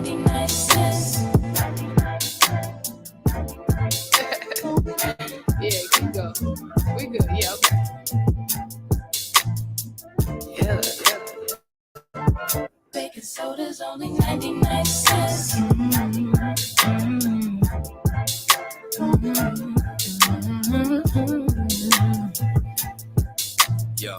99 cents. Yeah, keep going. We good. Yeah, okay. Yeah. Baking soda's only 99 cents. Yo.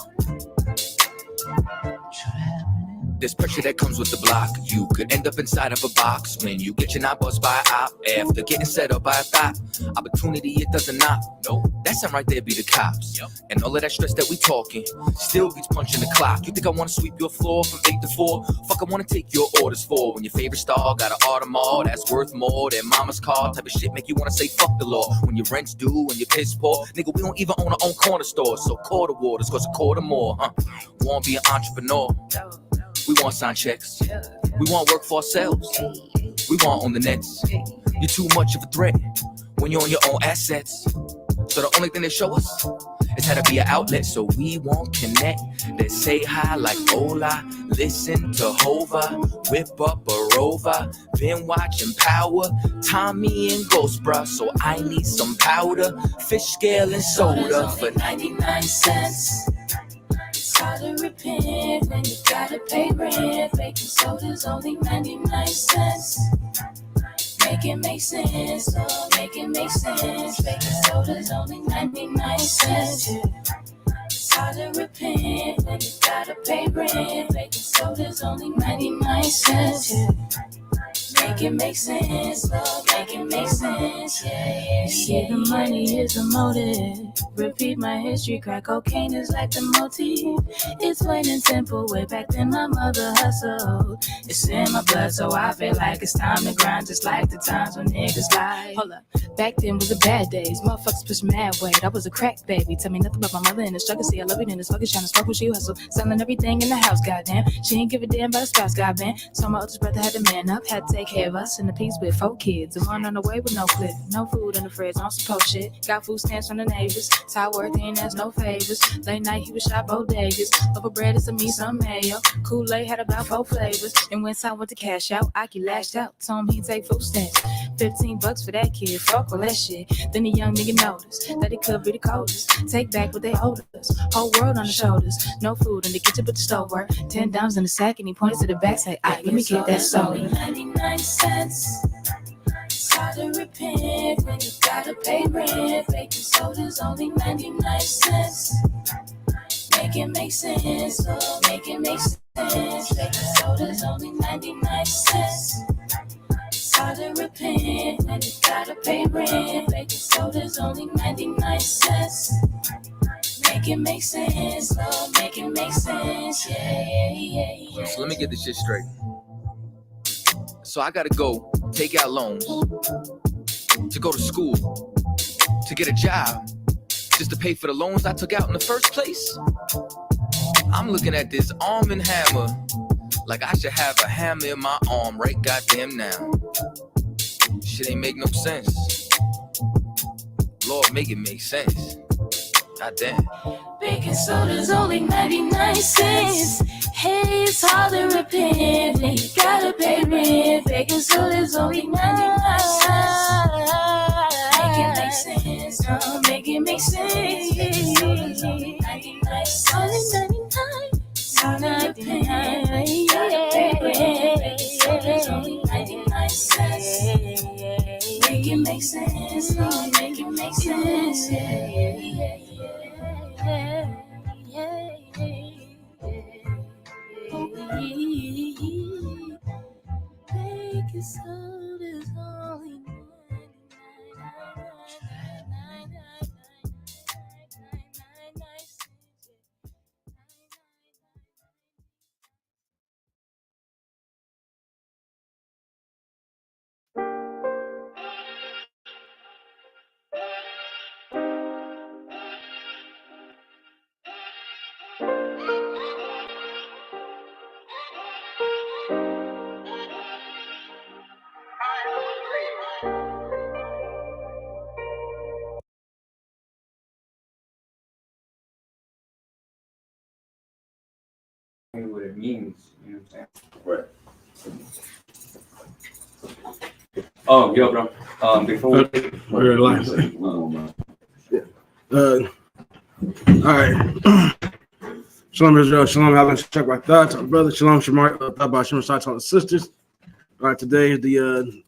There's pressure that comes with the block. You could end up inside of a box when you get your knob buzzed by a op. After getting set up by a thought, opportunity, it doesn't knock. No, that sound right there be the cops. Yep. And all of that stress that we talking still beats punching the clock. You think I want to sweep your floor from 8 to 4? Fuck, I want to take your orders for when your favorite star got an Audemars that's worth more than mama's car. Type of shit make you want to say fuck the law. When your rent's due and your piss poor, nigga, we don't even own our own corner store. So quarter waters cost a quarter more, huh? Want to be an entrepreneur? We want sign checks. We want work for ourselves. We want on the nets. You're too much of a threat when you're on your own assets. So the only thing they show us is how to be an outlet. So we won't connect. They say hi like hola. Listen to Hova. Whip up a Rover. Been watching Power. Tommy and Ghost, bruh. So I need some powder. Fish scale and soda for 99 cents. It's hard to repent when you gotta pay rent. Baking soda's only 99 cents. Make it make sense, oh, make it make sense. Baking soda's only 99 cents. It's hard to repent when you gotta pay rent. Baking soda's only 99 cents. Make it make sense, love, make it make sense, yeah. See, the money is the motive. Repeat my history, crack cocaine is like the motif. It's plain and simple, way back then my mother hustled. It's in my blood, so I feel like it's time to grind. Just like the times when niggas lied. Hold up, back then was the bad days. Motherfuckers push mad weight, I was a crack baby. Tell me nothing about my mother and the struggle. See, I love it in this fucking trying to smoke when she hustle. Selling everything in the house, goddamn. She ain't give a damn about the spouse, goddamn. So my oldest brother had to man up, had to take care of us in the piece with 4 kids. And one on the way with no clip, no food in the fridge, on some post shit. Got food stamps from the neighbors. Tired work, he ain't ask no favors. Late night, he was shot bodegas. Over bread and some meat, some mayo. Kool-Aid had about 4 flavors. And when I went to cash out, Aki lashed out. Told him he'd take food stamps. $15 for that kid, fuck all that shit. Then the young nigga noticed that he could be the coldest. Take back what they owed us. Whole world on the shoulders. No food in the kitchen but the stove work. $10 in the sack and he points to the back, say, let me get that soda. 99 cents. It's hard to repent when you gotta pay rent. Baking soda's only 99 cents. Make it make sense, oh, make it make sense. Baking soda's only 99 cents. It's hard to repent when you gotta pay rent. Baking soda's only 99 cents. Make it make sense, oh, make it make sense, yeah. So let me get this shit straight. So I gotta go take out loans to go to school, to get a job, just to pay for the loans I took out in the first place. I'm looking at this arm and hammer like I should have a hammer in my arm right goddamn now. Shit ain't make no sense. Lord, make it make sense. Goddamn. Baking soda's only 99 cents. Hey, it's hard to repent when you gotta pay rent. Baking soda's only 99 cents. Make it make sense, oh, make it make sense. Baking soda's only 99 cents. Only 99. It's hard to repent, you gotta pay rent. Baking soda's only 99 cents. Make it make sense, oh, make it make sense, yeah. Baking soda's only 99. What it means, you know what I'm saying? Right. Oh, yo, bro. Before we're live. All right. Shalom Israel, shalom Alan, check my thoughts, our brother, shalom Shamar, about Shalom thoughts on the sisters. All right, today is the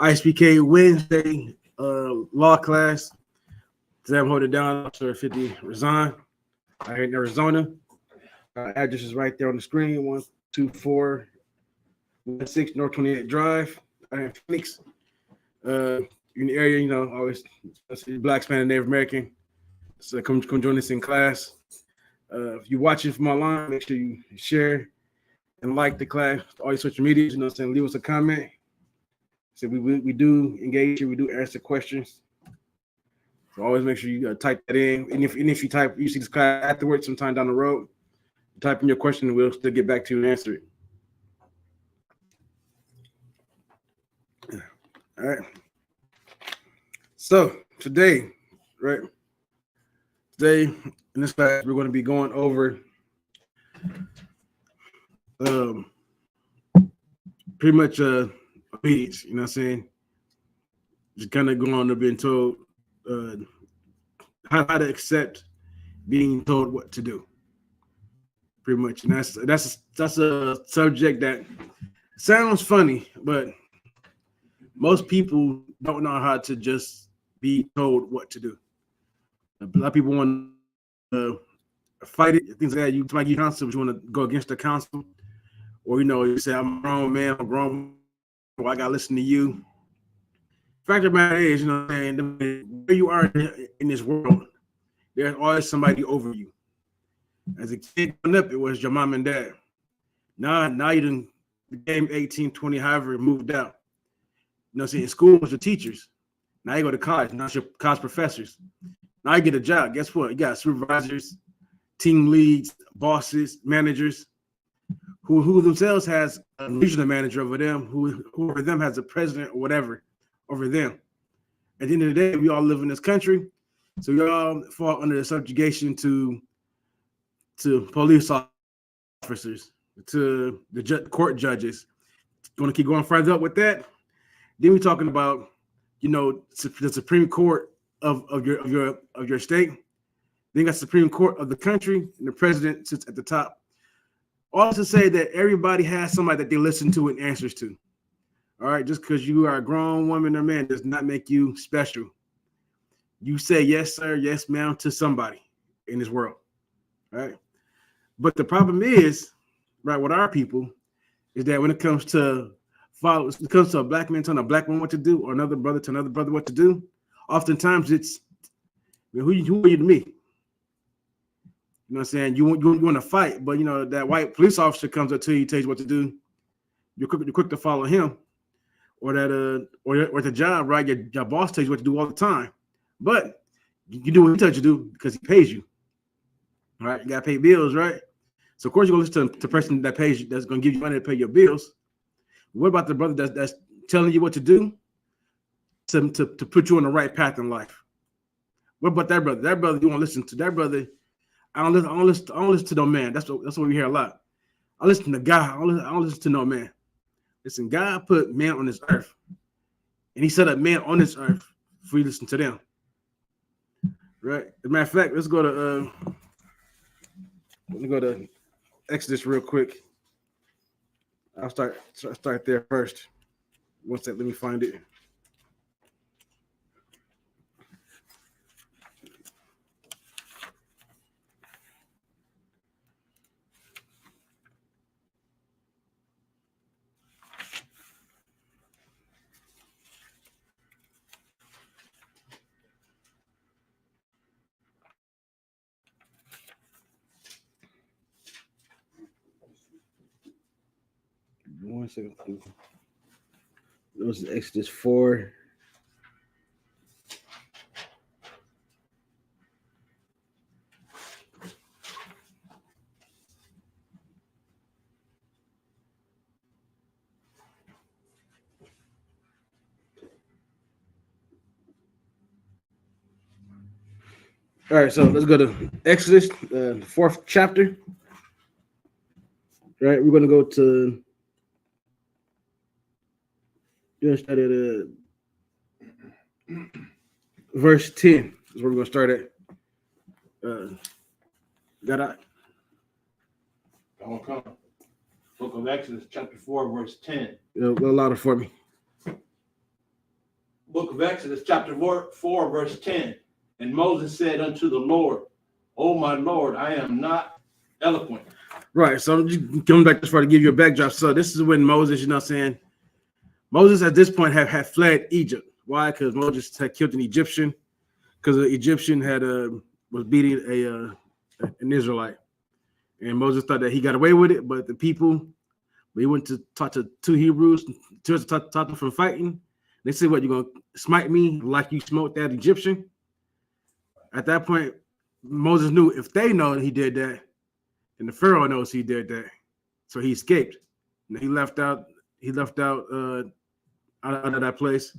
ISUPK Wednesday law class. Today I'm holding down Officer 50 Resign. I in Arizona. Address is right there on the screen, 12416 North 28 Drive. I am Phoenix. In the area, you know, always Black, Spanish, Native American. So come join us in class. If you're watching from online, make sure you share and like the class, all your social medias, you know what I'm saying? Leave us a comment. So we do engage you, we do answer questions. So always make sure you type that in. And if you see this class afterwards, sometime down the road, type in your question and we'll still get back to you and answer it. All right. So today in this class, we're going to be going over pretty much obedience, you know what I'm saying? Just kind of going to being told how to accept being told what to do. Pretty much. And that's a subject that sounds funny, but most people don't know how to just be told what to do. A lot of people want to fight it, things like that. You might get counsel, but you want to go against the counsel. Or, you know, you say, I'm a grown man, I'm grown. Well, I got to listen to you. Fact of the matter is, you know what I'm saying, where you are in this world, there's always somebody over you. As a kid growing up, it was your mom and dad. Now you done became 18, 20, however, moved out. You know what I'm saying? In school, it was your teachers. Now you go to college. Now it's your college professors. Now you get a job. Guess what? You got supervisors, team leads, bosses, managers, who themselves has a regional manager over them, who over them has a president or whatever over them. At the end of the day, we all live in this country, so we all fall under the subjugation to police officers, to the court judges. Going to keep going further up with that. Then we're talking about, you know, the Supreme Court of your state. Then you got Supreme Court of the country, and the president sits at the top. All to say that everybody has somebody that they listen to and answers to. All right, just because you are a grown woman or man does not make you special. You say yes, sir, yes, ma'am, to somebody in this world. All right. But the problem is, right, with our people, is that when it comes to a black man telling a black woman what to do, or another brother to another brother what to do, oftentimes it's, who are you to me? You know what I'm saying? You want to fight, but you know that white police officer comes up to you, tells you what to do. You're quick to follow him, or that or the job, right? Your boss tells you what to do all the time, but you do what he tells you to do because he pays you. All right, you gotta pay bills, right? So of course you're gonna listen to the person that pays you, that's gonna give you money to pay your bills. What about the brother that's telling you what to do to put you on the right path in life? What about that brother? That brother you want to listen to? That brother. I don't listen to no man. That's what we hear a lot. I listen to God. I don't listen to no man. Listen, God put man on this earth, and He set up man on this earth for you to listen to them. Right. As a matter of fact, let's go to Exodus real quick. I'll start there first. One sec, let me find it. One second. It was Exodus 4. All right, so let's go to Exodus, the 4th chapter. Right, we're going to go to Just started verse 10 is where we're gonna start at. Got I? Okay. Book of Exodus, chapter 4, verse 10. A little louder for me. Book of Exodus, chapter 4, verse 10. And Moses said unto the Lord, O my Lord, I am not eloquent. Right. So I'm just coming back this far to give you a backdrop. So this is when Moses, you know what I'm saying? Moses at this point had fled Egypt. Why? Because Moses had killed an Egyptian, because the Egyptian had was beating an Israelite. And Moses thought that he got away with it, but the people, he went to talk to two Hebrews, to stop them from fighting. They said, what, you're going to smite me like you smote that Egyptian? At that point, Moses knew if they know he did that, and the Pharaoh knows he did that. So he escaped. And he left out out of that place.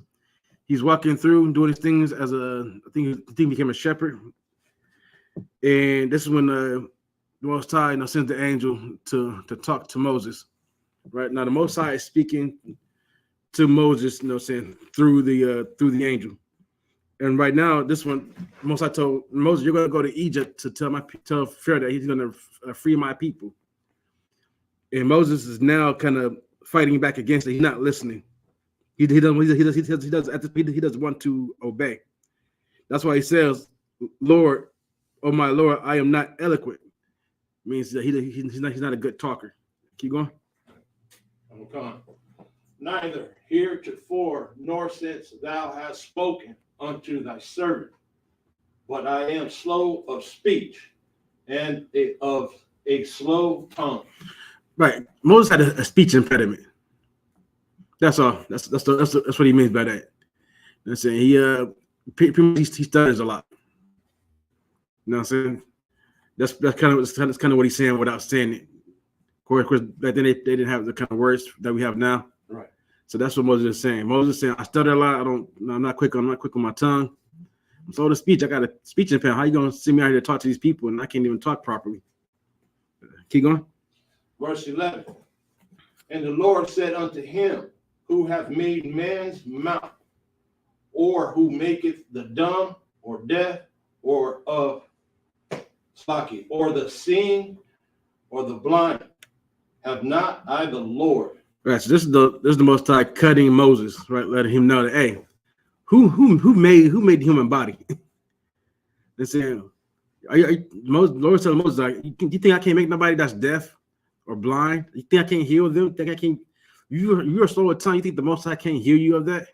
He's walking through doing his things as I think he became a shepherd. And this is when the Most High, sends the angel to talk to Moses. Right now, the Most High is speaking to Moses, saying through the angel. And right now, this one, Most High told Moses, "You're going to go to Egypt to tell Pharaoh that he's going to free my people." And Moses is now kind of fighting back against it. He's not listening. He doesn't want to obey. That's why he says, "Lord, oh my Lord, I am not eloquent." Means that he's not a good talker. Keep going. Okay. Neither heretofore nor since thou hast spoken unto thy servant, but I am slow of speech and of a slow tongue. Right. Moses had a speech impediment. That's all. That's what he means by that. I'm saying he stutters a lot. You know what I'm saying? That's kind of what he's saying without saying it. Of course, back then they didn't have the kind of words that we have now. Right. So that's what Moses is saying. Moses is saying, I stutter a lot. I'm not quick on my tongue. I'm slow to speech. I got a speech impediment. How you gonna send me out here to talk to these people and I can't even talk properly? Keep going. Verse 11. And the Lord said unto him, who hath made man's mouth, or who maketh the dumb or deaf, or of Slaki, or the seeing, or the blind, have not I the Lord? Right. So this is the Most High cutting Moses, right? Letting him know that, hey, who made the human body? They're saying, Lord telling Moses, like, you think I can't make nobody that's deaf or blind? You think I can't heal them? Think I can't? You're slow at tongue. You think the Most High can't heal you of that?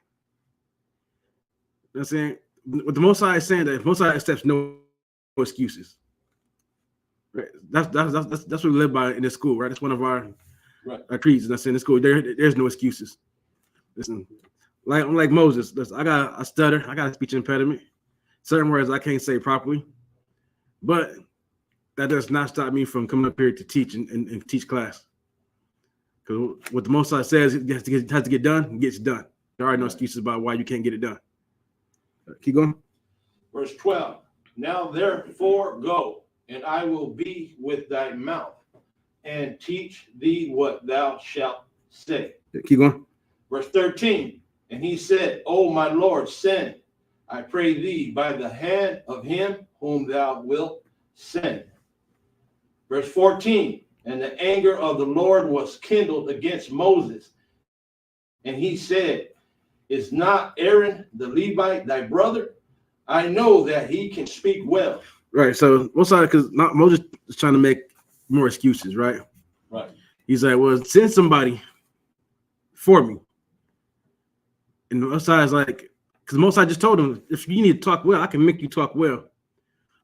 You know what I'm saying? What the Most High is saying, that the Most High accepts no excuses. Right. That's what we live by in this school, right? That's one of our creeds. And that's in the school. There's no excuses. Listen, like Moses, listen, I got a stutter, I got a speech impediment. Certain words I can't say properly, but that does not stop me from coming up here to teach and teach class. Because what the Most High says it has to get done, it gets done. There are no excuses about why you can't get it done. Keep going. Verse 12. Now therefore go, and I will be with thy mouth, and teach thee what thou shalt say. Keep going. Verse 13. And he said, O my Lord, send, I pray thee, by the hand of him whom thou wilt send. Verse 14. And the anger of the Lord was kindled against Moses, and he said, is not Aaron the Levite thy brother? I know that he can speak well. Right. So because Moses is trying to make more excuses, right? Right. He's like, well, send somebody for me. And Mosai is like, because Mosai just told him, if you need to talk well, I can make you talk well.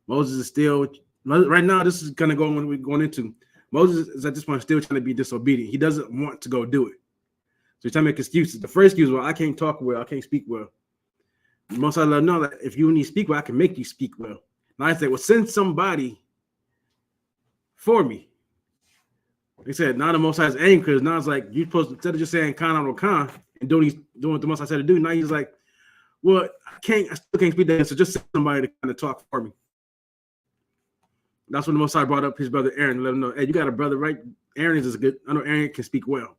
Moses is still, right now, this is kind of going what we're going into. Moses is at this point still trying to be disobedient. He doesn't want to go do it. So he's trying to make excuses. The first excuse, well, I can't talk well. I can't speak well. Mosai let him know that if you need to speak well, I can make you speak well. Now I say, well, send somebody for me. They said, now the Most High is angry because now it's like, you're supposed to, instead of just saying Khan or Khan and doing what the Most High said to do, now he's like, well, I still can't speak that, so just send somebody to kind of talk for me. That's when the Most High brought up his brother Aaron and let him know, hey, you got a brother, right? Aaron is good. I know Aaron can speak well.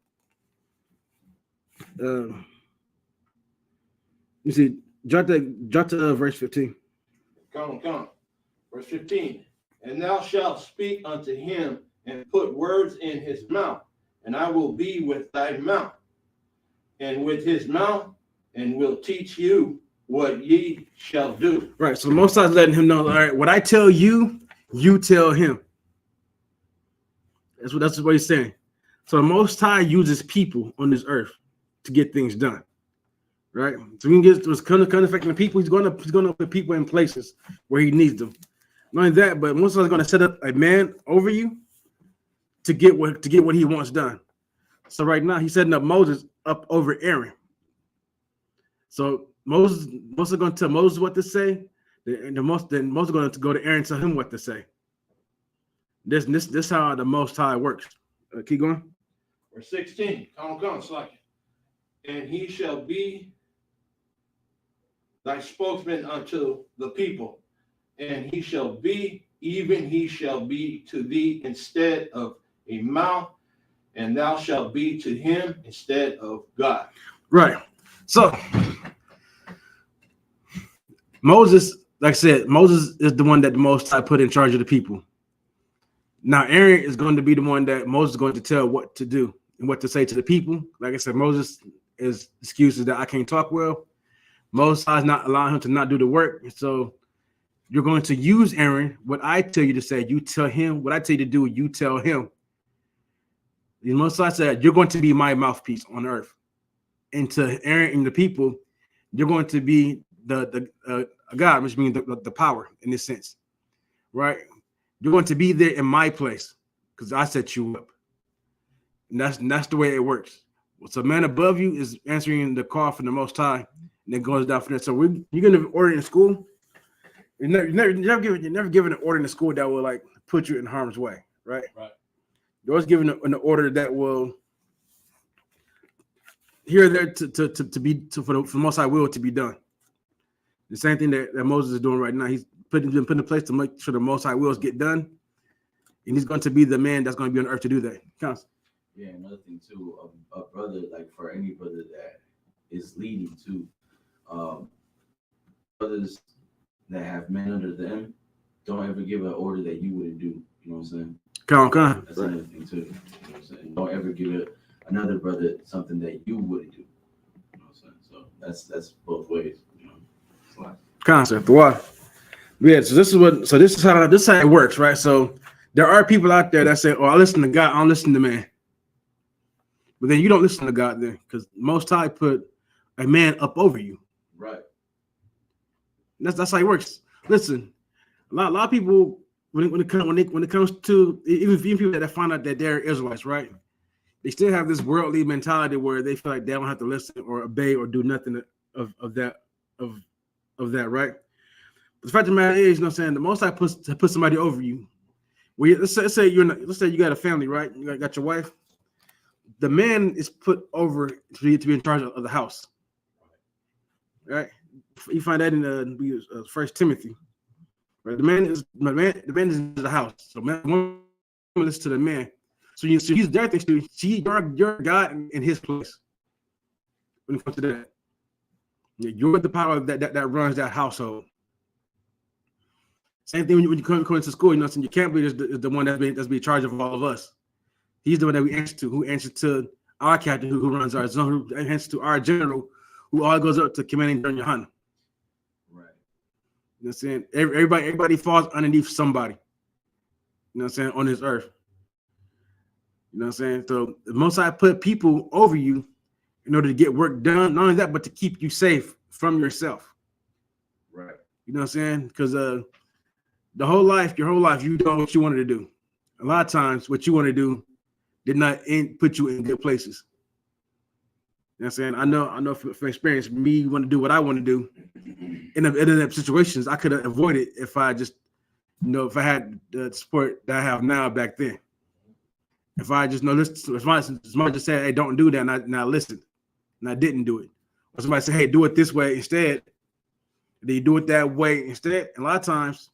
You see, jot to verse 15. Come on. Verse 15. And thou shalt speak unto him and put words in his mouth, and I will be with thy mouth and with his mouth, and will teach you what ye shall do. Right. So the Most High is letting him know, all right, what I tell you, you tell him. That's what he's saying. So the Most High uses people on this earth to get things done. Right. So we can get what's kind of affecting the people. He's going to put people in places where he needs them. Not only that, but Most High is going to set up a man over you to get what he wants done. So right now he's setting up Moses up over Aaron. So Moses is going to tell Moses what to say, then Moses is going to go to Aaron and tell him what to say. This how the Most High works. Keep going. Verse 16. Come, Slack. And he shall be thy spokesman unto the people, and he shall be to thee instead of a mouth, and thou shalt be to him instead of God. Right. So Moses, like I said, Moses is the one that the Most High put in charge of the people. Now Aaron is going to be the one that Moses is going to tell what to do and what to say to the people. Like I said, Moses is excuses that I can't talk well. Most High is not allowing him to not do the work. So you're going to use Aaron. What I tell you to say, you tell him. What I tell you to do, you tell him. The Most High said, you're going to be my mouthpiece on earth. And to Aaron and the people, you're going to be the God, which means the power in this sense, right? You're going to be there in my place because I set you up. And that's the way it works. So man above you is answering the call from the Most High, and it goes down from there. So you're going to order in school. You're never given an order in the school that will like put you in harm's way, right? Right. You're always given an order that will here there for the Most High will to be done. The same thing that Moses is doing right now. He's been put in place to make sure the Most High wills get done, and he's going to be the man that's going to be on earth to do that. Counts. Yeah, another thing too, a brother, like for any brother that is leading to brothers that have men under them, don't ever give an order that you wouldn't do. You know what I'm saying? Come. That's another thing too. You know what I'm saying? Don't ever give another brother something that you wouldn't do. You know what I'm saying? So that's both ways. You know. Concept. Why? Yeah. So this is how it works, right? So there are people out there that say, "Oh, I listen to God, I don't listen to man." But then you don't listen to God then, because Most High put a man up over you. Right. That's how it works. Listen, a lot of people when it comes to even people that find out that they're Israelites, right? They still have this worldly mentality where they feel like they don't have to listen or obey or do nothing of that, right? But the fact of the matter is, you know what I'm saying, the Most High put somebody over you. Let's say you got a family, right? You got your wife. The man is put over to be in charge of the house, right? You find that in 1 Timothy. Right? The man is in the house. So man listens to the man. So he's there things to you're God in his place. When it comes to that, you're the power that runs that household. Same thing when you come into school. You know, so your camp leader is the one that's being in charge of all of us. He's the one that we answer to, who answers to our captain, who runs our zone, who answers to our general, who all goes up to commanding General Yohanan. Right. You know what I'm saying? Everybody falls underneath somebody. You know what I'm saying? On this earth. You know what I'm saying? So the Most High put people over you in order to get work done. Not only that, but to keep you safe from yourself. Right. You know what I'm saying? Because your whole life, you know what you wanted to do. A lot of times, what you want to do did not put you in good places. You know what I'm saying? I know from experience, me want to do what I want to do. In the situations, I could have avoided if I just, if I had the support that I have now back then. If I just somebody just said, "Hey, don't do that," and I listened, and I didn't do it. Or somebody said, "Hey, do it this way instead." They do it that way instead. And a lot of times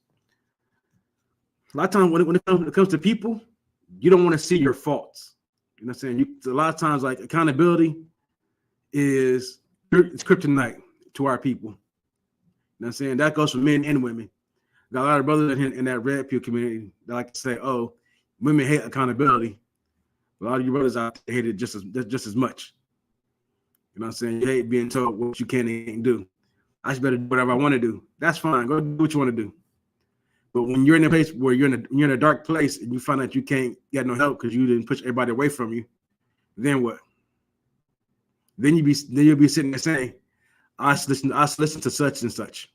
when it comes to people, you don't want to see your faults. You know what I'm saying? A lot of times, like accountability it's kryptonite to our people. You know what I'm saying? That goes for men and women. Got a lot of brothers in that red pill community that like to say, "Oh, women hate accountability." A lot of you brothers out there hate it just as much. You know what I'm saying? You hate being told what you can and can't do. I just better do whatever I want to do. That's fine. Go do what you want to do. But when you're in a place where you're in a dark place and you find out you can't get no help because you didn't push everybody away from you, then what? Then you'll be sitting there saying, I listened to such and such.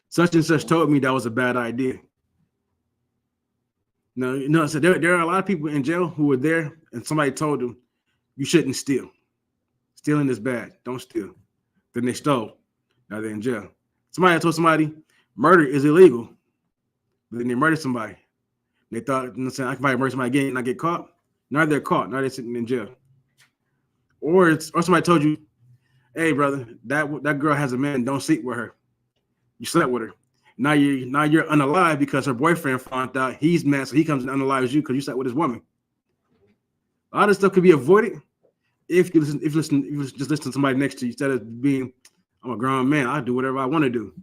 Such and such told me that was a bad idea. No, so there are a lot of people in jail who were there and somebody told them, you shouldn't steal. Stealing is bad. Don't steal. Then they stole. Now they're in jail. Somebody told somebody murder is illegal. But then they murdered somebody. They thought, you know what I'm saying, I can probably murder somebody again and not get caught. Now they're caught. Now they're sitting in jail. Or somebody told you, hey brother, that girl has a man, don't sleep with her. You slept with her. Now you're unalive because her boyfriend found out he's mad, so he comes and unalives you because you slept with his woman. A lot of stuff could be avoided if you just listen to somebody next to you instead of being, I'm a grown man, I do whatever I want to do.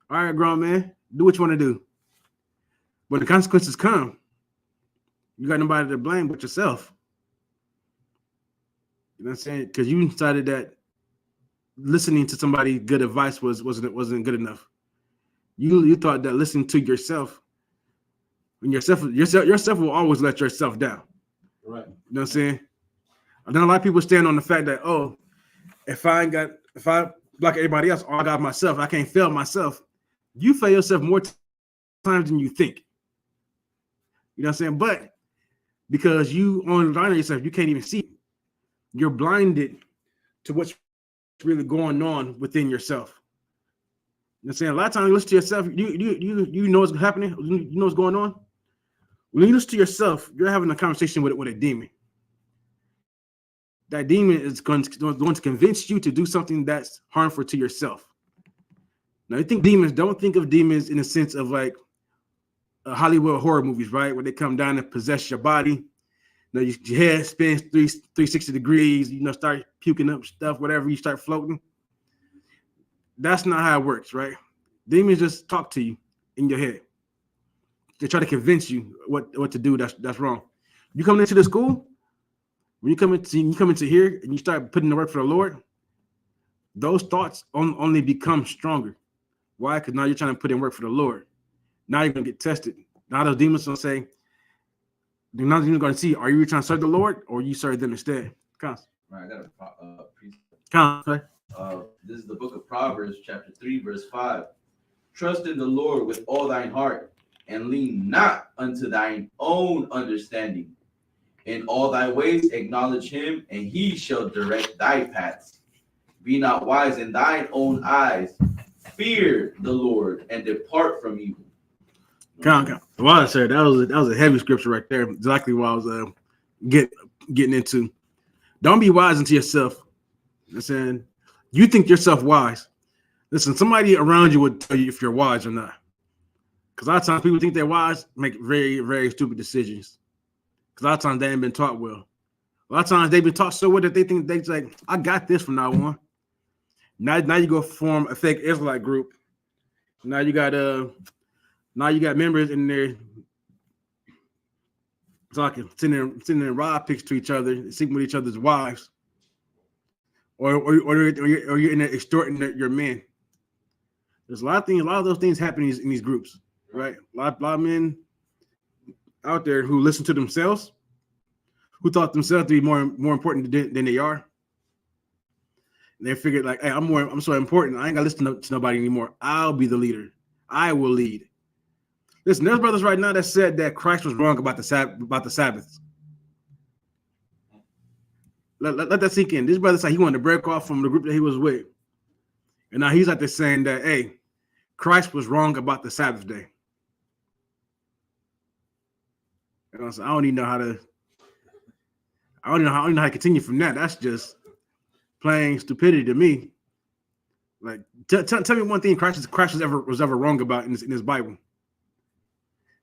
All right, grown man, do what you want to do. When the consequences come, you got nobody to blame but yourself. You know what I'm saying? Because you decided that listening to somebody good advice wasn't good enough. You thought that listening to yourself, when yourself will always let yourself down. Right. You know what I'm saying? And then a lot of people stand on the fact that, oh, if I block everybody else, I got myself, I can't fail myself. You fail yourself more times than you think. You know what I'm saying? But because you on yourself, you can't even see it. You're blinded to what's really going on within yourself. You know what I'm saying? A lot of times you listen to yourself, you know what's happening, you know what's going on. When you listen to yourself, you're having a conversation with a demon. That demon is going to convince you to do something that's harmful to yourself. Now, you think demons, don't think of demons in the sense of like Hollywood horror movies, right? Where they come down and possess your body. You know, your head spins 360 degrees, you know, start puking up stuff, whatever, you start floating. That's not how it works, right? Demons just talk to you in your head. They try to convince you what to do that's wrong. You come into the school, when you come into here and you start putting the work for the Lord, those thoughts only become stronger. Why? Because now you're trying to put in work for the Lord. Now you're going to get tested. Now those demons will say, they're not even going to see, are you trying to serve the Lord or you serve them instead? Right, I got a precept. This is the book of Proverbs, chapter 3, verse 5. Trust in the Lord with all thine heart and lean not unto thine own understanding. In all thy ways acknowledge him, and he shall direct thy paths. Be not wise in thine own eyes. Fear the Lord and depart from evil. Well, sir, that was a heavy scripture right there. Exactly what I was getting into. Don't be wise unto yourself. You know what I'm saying? You think yourself wise. Listen, somebody around you would tell you if you're wise or not. Because a lot of times people think they're wise, make very, very stupid decisions. Because a lot of times they ain't been taught well. A lot of times they've been taught so well that they think they're like, I got this from now on. Now you go form a fake Israelite group. Now you got members in there talking, sending in raw pics to each other, sleeping with each other's wives, or you're in there extorting your men. There's a lot of those things happening in these groups, right? A lot of men out there who listen to themselves, who thought themselves to be more important than they are. And they figured like, hey, I'm so important. I ain't gotta listen to nobody anymore. I'll be the leader. I will lead. Listen, there's brothers right now that said that Christ was wrong about the Sabbath. Let that sink in. This brother said he wanted to break off from the group that he was with. And now he's out there saying that, hey, Christ was wrong about the Sabbath day. You know, so I don't even know how to continue from that. That's just plain stupidity to me. Like, tell me one thing Christ was ever wrong about in his Bible.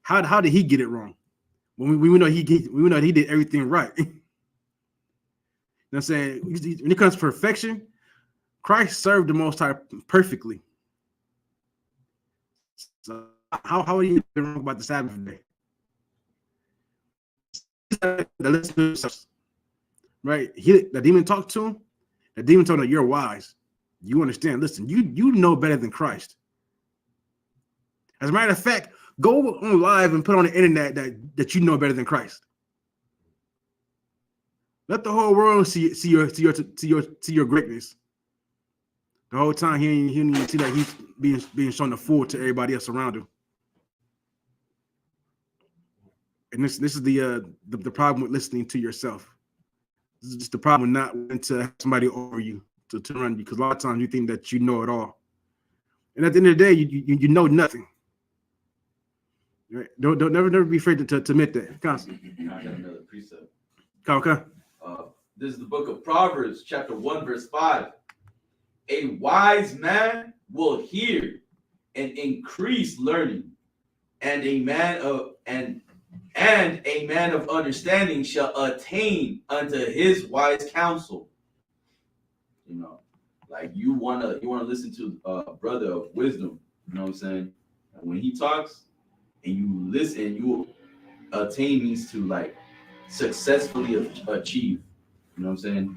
How did he get it wrong? When we know he did everything right. You know what I'm saying? When it comes to perfection, Christ served the Most High perfectly. So how are you wrong about the Sabbath day? Right? The demon talked to him. The demon told him, "You're wise. You understand. Listen, you know better than Christ." As a matter of fact, go on live and put on the internet that you know better than Christ. Let the whole world see your greatness. The whole time he didn't even see that he's being shown a fool to everybody else around him. And this is the problem with listening to yourself. This is just the problem with not wanting to have somebody over you to run you, because a lot of times you think that you know it all, and at the end of the day, you know nothing. Right? Don't never be afraid to admit that. Constantly. I got another precept. Okay. This is the book of Proverbs, chapter 1, verse 5. A wise man will hear and increase learning, and a man of understanding shall attain unto his wise counsel. You know, like you wanna listen to a brother of wisdom. You know what I'm saying? And when he talks, and you listen, you will attain means to like successfully achieve. You know what I'm saying?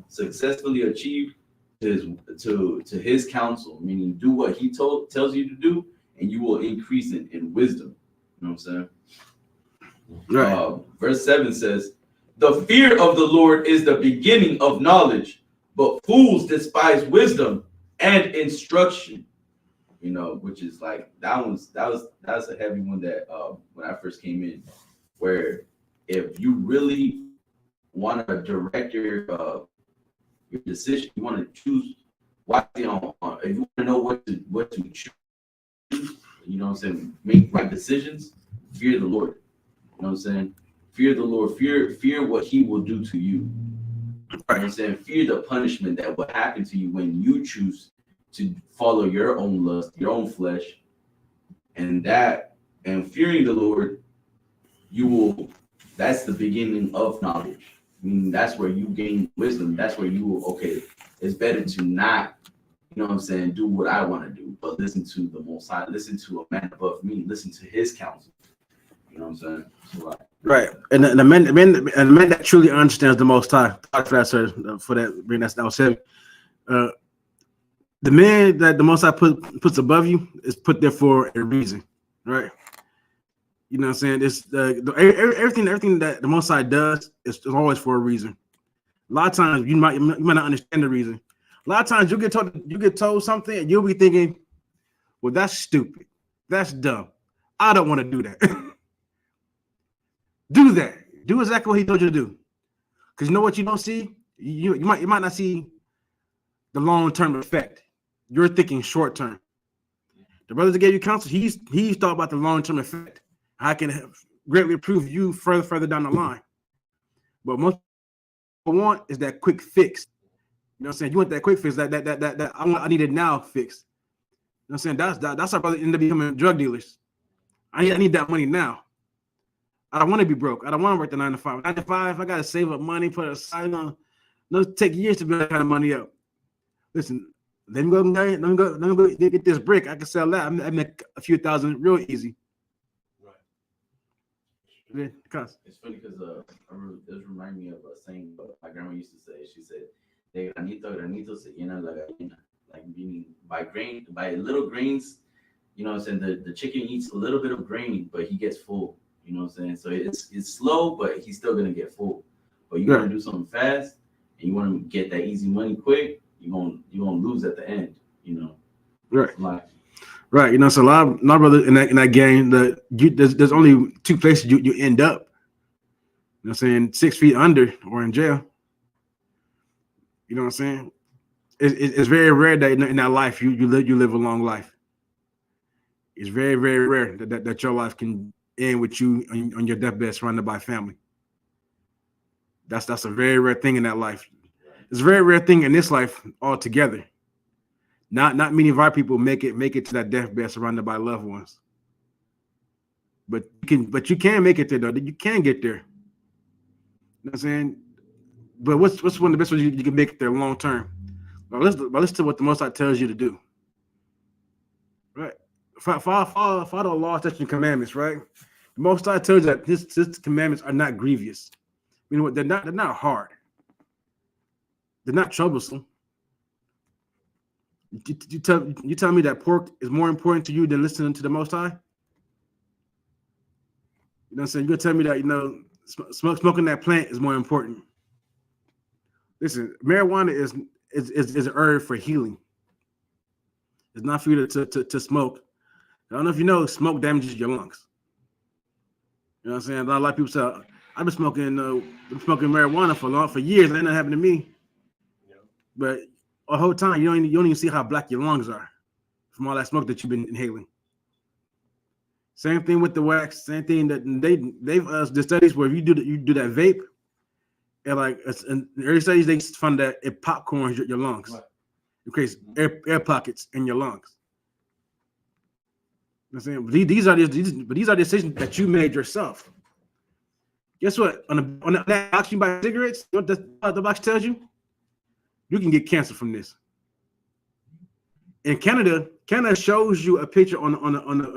Successfully achieve to his counsel, meaning do what he tells you to do, and you will increase in wisdom. You know what I'm saying? Right. Verse 7 says, "The fear of the Lord is the beginning of knowledge, but fools despise wisdom and instruction." You know, which is like that was a heavy one that when I first came in, where if you really want to direct your decision, you want to choose wisely on if you want to know what to choose, you know what I'm saying, make right decisions, fear the Lord. You know what I'm saying? Fear the Lord, fear what he will do to you. You know what I'm saying? Fear the punishment that will happen to you when you choose to follow your own lust, your own flesh, and fearing the Lord, that's the beginning of knowledge. I mean, that's where you gain wisdom. That's where you will, okay, it's better to not, you know what I'm saying, do what I want to do, but listen to the Most High, listen to a man above me, listen to his counsel. You know what I'm saying? So, right. And the man that truly understands the Most High, for that, sir, for that, bring that was heavy. The man that the Most High puts above you is put there for a reason, right? You know what I'm saying? It's everything that the Most High does is always for a reason. A lot of times you might not understand the reason. A lot of times you get told something and you'll be thinking, well, that's stupid, that's dumb, I don't want to do that. Do exactly what he told you to do, because you know what you don't see. You might not see the long-term effect. You're thinking short-term. The brothers that gave you counsel, he's thought about the long-term effect. I can greatly improve you further down the line. But most people want is that quick fix. You know what I'm saying? You want that quick fix, that I need it now fix. You know what I'm saying? That's our brother end up becoming drug dealers. I need that money now. I don't want to be broke. I don't want to work the 9 to 5. 9 to 5, I gotta save up money, put it aside. It'll take years to build that kind of money up. Listen, let me go get this brick. I can sell that. I make a few thousand real easy. right. It's funny because this reminds me of a saying my grandma used to say. She said, "De granito se llena la gallina," like meaning by little grains. You know what I'm saying? The chicken eats a little bit of grain, but he gets full. You know what I'm saying? So it's slow, but he's still gonna get full. But you want to do something fast, and you want to get that easy money quick. You're gonna lose at the end. You know, right? Right. You know, so a lot of brothers in that game, there's only two places you end up. You know what I'm saying? 6 feet under or in jail. You know what I'm saying? It's very rare that in that life you live a long life. It's very, very rare that your life can end with you on your deathbed surrounded by family. That's a very rare thing in that life. It's a very rare thing in this life altogether. Not many of our people make it to that deathbed surrounded by loved ones. But you can make it there though. You can get there. You know what I'm saying? But what's one of the best ways you can make it there long term? But listen to what the Most High tells you to do. Right? Follow the law, statutes, and commandments, right? The Most High tells you that his commandments are not grievous. You know what? They're not hard. They're not troublesome. You tell me that pork is more important to you than listening to the Most High? You know what I'm saying? You're gonna tell me that, you know, smoking that plant is more important. Listen, marijuana is an herb for healing. It's not for you to smoke. I don't know if you know, smoke damages your lungs. You know what I'm saying? A lot of people say, I've been smoking marijuana for years. That ain't not happened to me. Yeah. But the whole time, you don't even see how black your lungs are from all that smoke that you've been inhaling. Same thing with the wax. Same thing that they've the studies where if you do that vape, and like in the early studies they found that it popcorns your lungs. Right. It creates air pockets in your lungs. You know what I'm saying? These are decisions that you made yourself. Guess what? On that box you buy cigarettes, you know what the box tells you? You can get cancer from this. In Canada shows you a picture on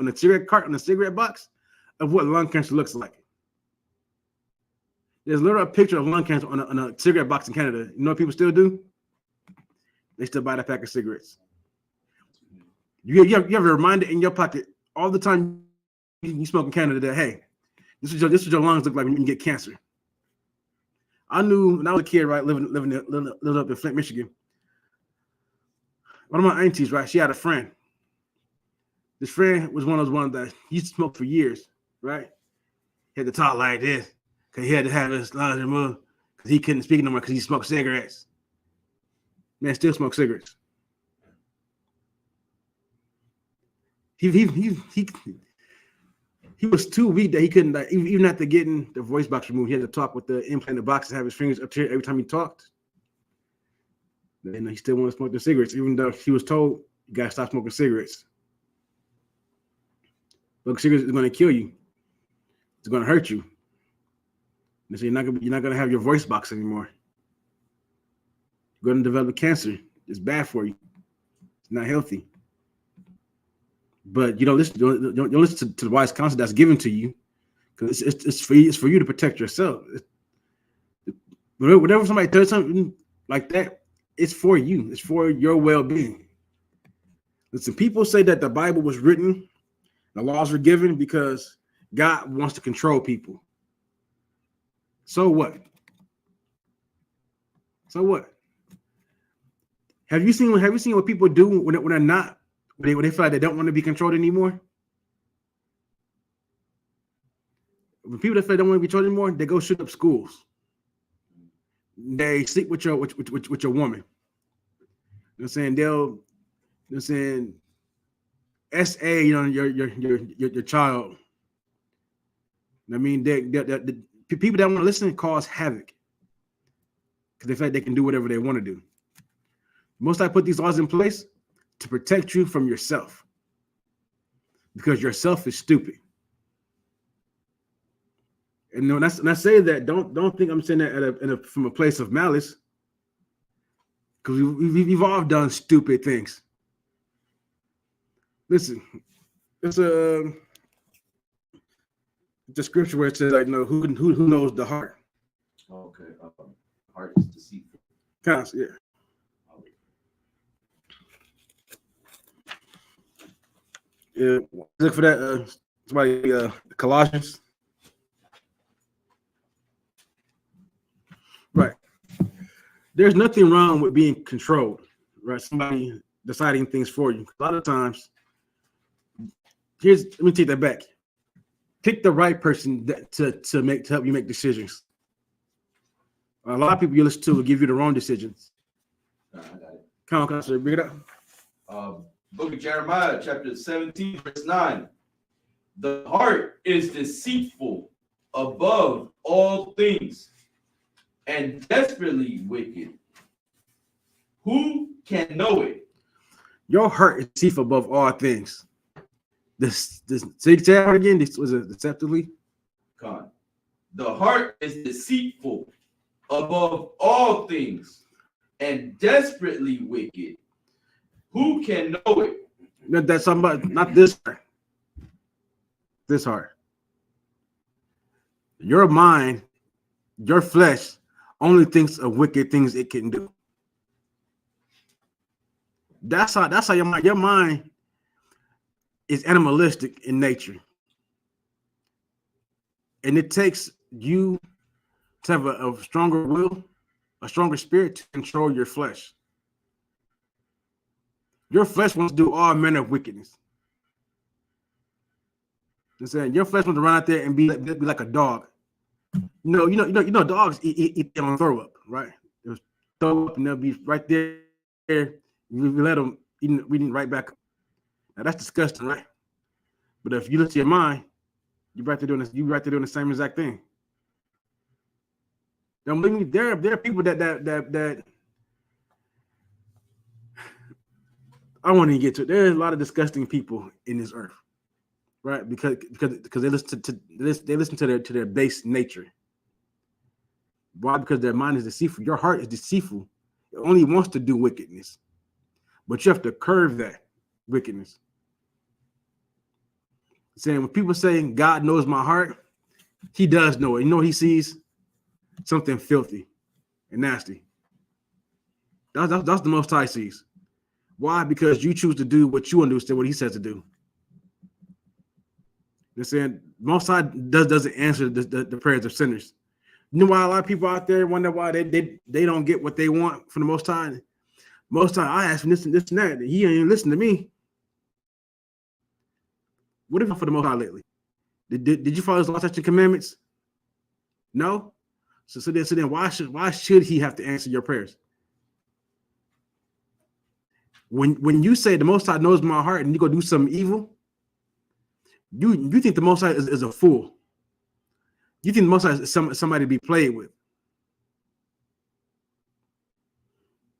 a cigarette cart, on a cigarette box, of what lung cancer looks like. There's literally a picture of lung cancer on a cigarette box in Canada. You know what people still do? They still buy that pack of cigarettes. You have a reminder in your pocket all the time you smoke in Canada that, hey, this is what your lungs look like when you can get cancer. I knew when I was a kid, right, living up in Flint, Michigan. One of my aunties, right, she had a friend. This friend was one of those ones that used to smoke for years, right? He had to talk like this because he had to have his lungs removed because he couldn't speak no more because he smoked cigarettes. Man, still smoke cigarettes. He was too weak that he couldn't, like, even after getting the voice box removed, he had to talk with the implanted box and have his fingers up here every time he talked. And he still wanted to smoke the cigarettes, even though he was told you gotta stop smoking cigarettes. Look, cigarettes is gonna kill you. It's gonna hurt you. And so you're not gonna have your voice box anymore. You're gonna develop cancer. It's bad for you. It's not healthy. But you don't listen to the wise counsel that's given to you, because it's for you to protect yourself. Whenever somebody does something like that, it's for you. It's for your well-being. Listen, people say that the Bible was written, the laws were given because God wants to control people. So what? So what? Have you seen what people do when they're not? When they feel like they don't want to be controlled anymore? When people that feel they don't want to be controlled anymore, they go shoot up schools. They sleep with your woman. You know what I'm saying? SA, you know, your child. I mean, the people that want to listen cause havoc because they feel like they can do whatever they want to do. Most I put these laws in place to protect you from yourself, because yourself is stupid. And when I say that, don't think I'm saying that from a place of malice, because we've all done stupid things. Listen, it's a scripture where it says, like, you know, who knows the heart? Okay, heart is deceitful. Yeah. Yeah, look for that. Somebody, Colossians. Right. There's nothing wrong with being controlled, right? Somebody deciding things for you. A lot of times, let me take that back. Pick the right person to help you make decisions. A lot of people you listen to will give you the wrong decisions. I got it. Come on, sir, bring it up. Book of Jeremiah, chapter 17, verse 9. The heart is deceitful above all things and desperately wicked. Who can know it? Your heart is deceitful above all things. Say that again. This was it deceptively. The heart is deceitful above all things and desperately wicked. Who can know it? That's somebody, not this hard. This hard. Your mind, your flesh, only thinks of wicked things it can do. That's how your mind is animalistic in nature. And it takes you to have a stronger will, a stronger spirit to control your flesh. Your flesh wants to do all manner of wickedness. I'm saying your flesh wants to run out there and be like a dog. Dogs eat their own throw up, right? They will throw up and they'll be right there. We let them eating right back up. Now that's disgusting, right? But if you look to your mind, you're right there doing this. You're right there doing the same exact thing. Don't believe me. There are people that I want to get to. There's a lot of disgusting people in this earth, right? Because they listen to their base nature. Why? Because their mind is deceitful. Your heart is deceitful. It only wants to do wickedness, but you have to curb that wickedness. Saying when people say God knows my heart, He does know it. You know, He sees something filthy and nasty. That's the Most High sees. Why? Because you choose to do what you understand, what He says to do. They're saying Most High doesn't answer the prayers of sinners. You know why a lot of people out there wonder why they don't get what they want from the Most High? Most High, I ask him this and this and that, and He ain't even listen to me. What have you done for the Most High lately? Did you follow His law, statutes, and commandments? No. So then why should He have to answer your prayers? When you say the Most High knows my heart and you go do something evil, you think the Most High is a fool. You think the Most High is somebody to be played with.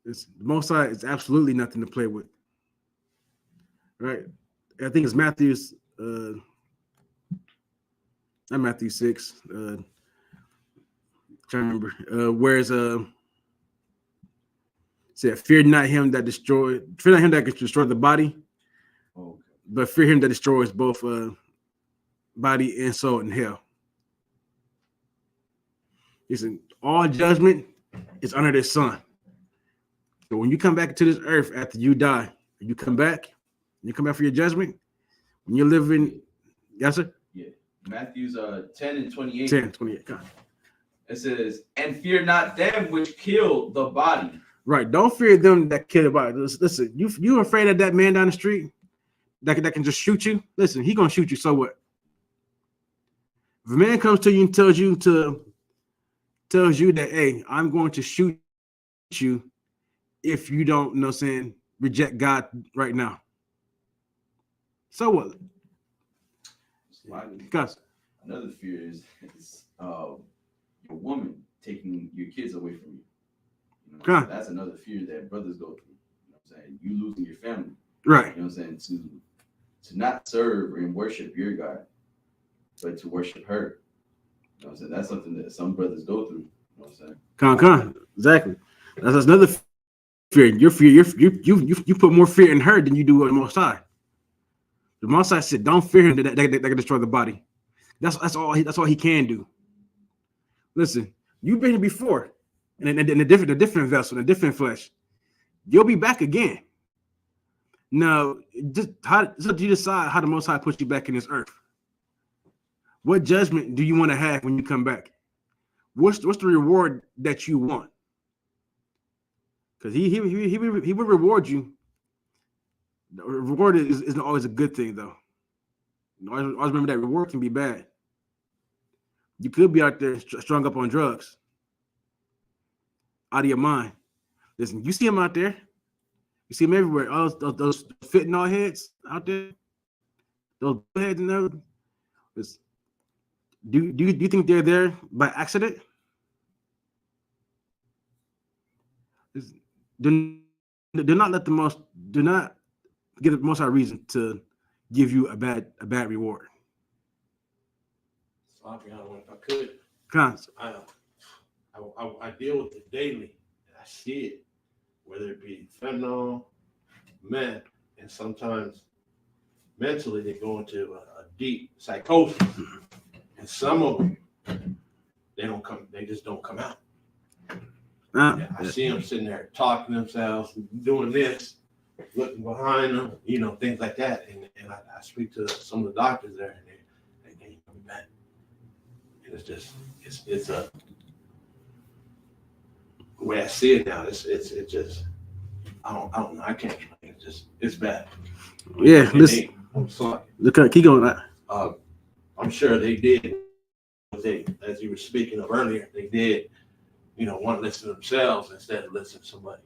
The Most High is absolutely nothing to play with. Right? I think it's Matthew's, not Matthew 6. Trying to remember. Whereas said, fear not him that can destroy the body, but fear him that destroys both body and soul in hell. Listen, all judgment is under the sun. So when you come back to this earth after you die, you come back for your judgment. When you're living, yes, sir? Yeah. Matthew's 10 and 28. 10:28. God. It says, and fear not them which kill the body. Right. Don't fear them that kill the body. Listen, you afraid of that man down the street that can just shoot you? Listen, he gonna shoot you, so what? If a man comes to you and tells you that, hey, I'm going to shoot you if you don't, reject God right now. So what? Because another fear is your woman taking your kids away from you. So that's another fear that brothers go through. You know what I'm saying? You losing your family. Right. You know what I'm saying? To not serve and worship your God, but to worship her. You know what I'm saying? That's something that some brothers go through. You know what I'm saying? Exactly. That's another fear. Your fear, you put more fear in her than you do on the Most High. The Most High said, "Don't fear him that can destroy the body." That's all he can do. Listen, you've been here before, in a different vessel, in a different flesh. You'll be back again. Now, so you decide how the Most High puts you back in this earth. What judgment do you want to have when you come back? What's the reward that you want? Because he will reward you. The reward isn't always a good thing, though. Always remember that reward can be bad. You could be out there strung up on drugs, out of your mind. Listen, you see him out there. You see him everywhere. All those fentanyl heads out there, those heads and everything. Do you think they're there by accident? Do not give the Most High reason to give you a bad reward. So I'll be honest, if I could, Cons. I deal with it daily. I see it. whether it be fentanyl, meth, and sometimes mentally they go into a deep psychosis. And some of them, they just don't come out. I see them sitting there talking to themselves, doing this, looking behind them, things like that. And I speak to some of the doctors there, and they can't come back. And it's just, it's a, the way I see it now, it's just, I don't know, I can't explain it. It's bad. Yeah, listen. I'm sorry. Look, keep going. I'm sure they did. As you were speaking of earlier, they did, want to listen to themselves instead of listening to somebody,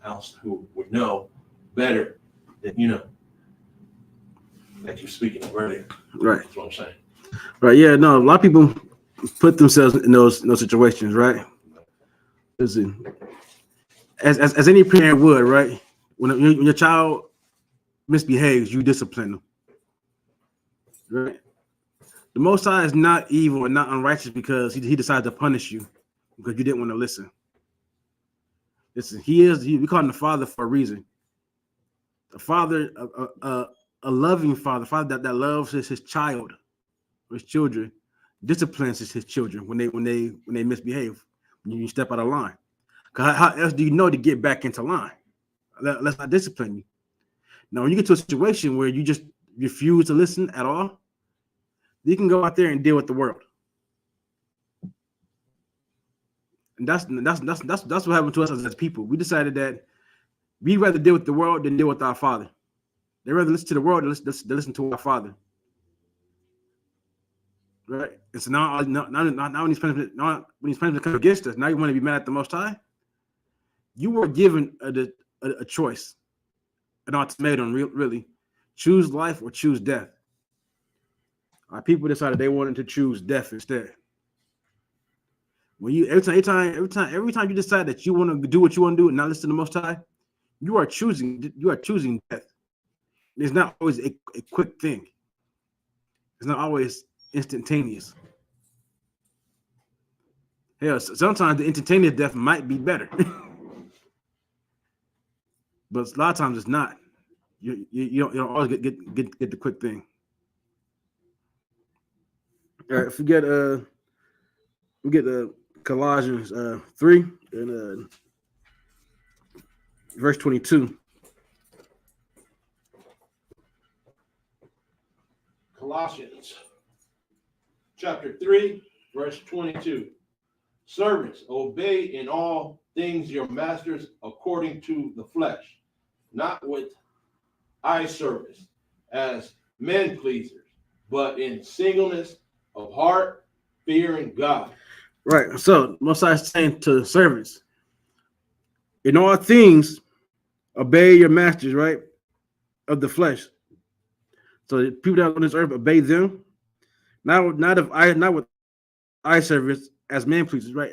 else who would know better than, that you're speaking of earlier. Right. That's what I'm saying. Right. Yeah. No, a lot of people put themselves in those situations, right? Listen, as any parent would, right? When your child misbehaves, you discipline them. Right. The Most High is not evil and not unrighteous because he decided to punish you because you didn't want to listen. Listen, we call him the Father for a reason. The Father, a loving Father, that loves his child, or his children, disciplines his children when they misbehave, when you step out of line. Because how else do you know to get back into line? Let's not discipline you. Now, when you get to a situation where you just refuse to listen at all, you can go out there and deal with the world. And that's what happened to us as people. We decided that we'd rather deal with the world than deal with our Father. They'd rather listen to the world than listen to our Father. Right? And so now when these punishments come against us, now you want to be mad at the Most High? You were given a choice, an ultimatum, really. Choose life or choose death. Our people decided they wanted to choose death instead. When you every time you decide that you want to do what you want to do and not listen to the Most High, you are choosing death. It's not always a quick thing. It's not always instantaneous. Hell, sometimes the instantaneous death might be better, but a lot of times it's not. You don't always get the quick thing. All right, if we get Colossians 3 and verse 22. Colossians chapter 3, verse 22. Servants, obey in all things your masters according to the flesh, not with eye service as men pleasers, but in singleness of heart, fearing God. Right. So Most High is saying to servants, in all things, obey your masters, right? Of the flesh. So the people that are on this earth, obey them. Not with eye service as man pleasers, right?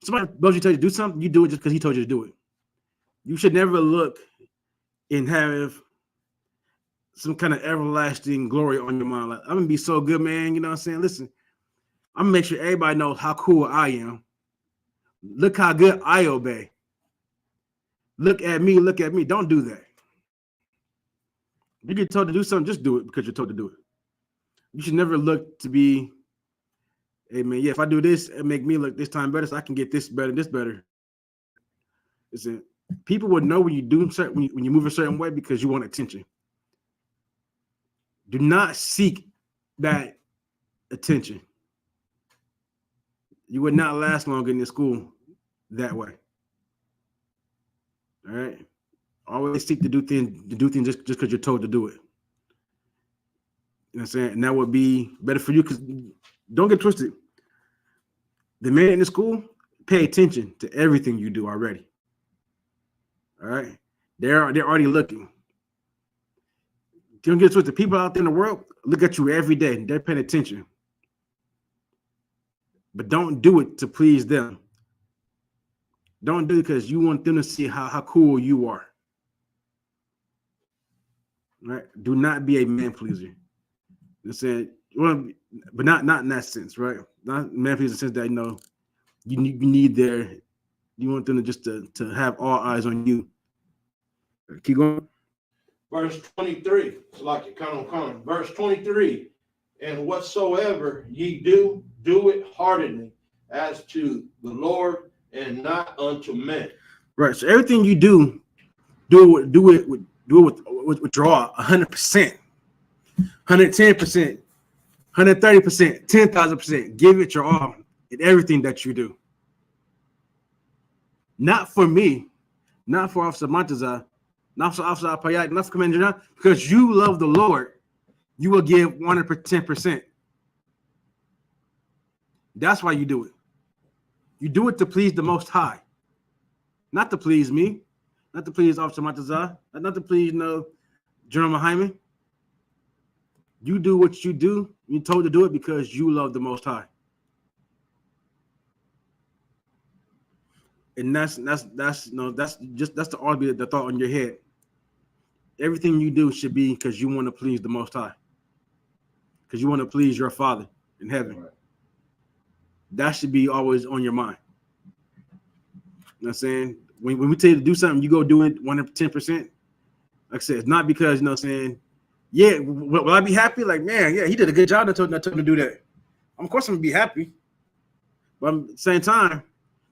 Somebody tells you to do something, you do it just because he told you to do it. You should never look and have some kind of everlasting glory on your mind. Like, I'm gonna be so good, man. You know what I'm saying? Listen, I'm gonna make sure everybody knows how cool I am. Look how good I obey. Look at me. Don't do that. You get told to do something, just do it because you're told to do it. You should never look to be, hey man, yeah, if I do this, it make me look this time better, so I can get this better. Listen, people would know when you do when you move a certain way because you want attention. Do not seek that attention. You would not last long in this school that way. All right. Always seek to do things just because you're told to do it. You know what I'm saying? And that would be better for you because don't get twisted. The men in the school pay attention to everything you do already. All right. They're already looking. Don't get twisted. People out there in the world look at you every day. They're paying attention. But don't do it to please them. Don't do it because you want them to see how cool you are. Right? Do not be a man pleaser. I'm saying, but not in that sense, right? Not man pleaser in the sense that you need their You want them to just to have all eyes on you. Keep going. Verse 23. It's like it come on. Verse 23. And whatsoever ye do, do it heartily as to the Lord and not unto men. Right. So everything you do it with draw 100%, 110%, 130%, 10,000%. Give it your all in everything that you do. Not for me, not for Officer Montezah, not for Officer Apayat, not for Commander John, because you love the Lord, you will give 110%. That's why you do it. You do it to please the Most High, not to please me, not to please Officer Montezah, not to please General Hyman. You do what you do. You're told to do it because you love the Most High. And that's the argument, the thought in your head. Everything you do should be because you want to please the Most High, because you want to please your Father in heaven. Right. That should be always on your mind. You know what I'm saying? When we tell you to do something, you go do it 110%. Like I said, it's not because, you know what I'm saying, yeah, will I be happy? Like, man, yeah, he did a good job. I told him to do that. Of course, I'm going to be happy. But at the same time,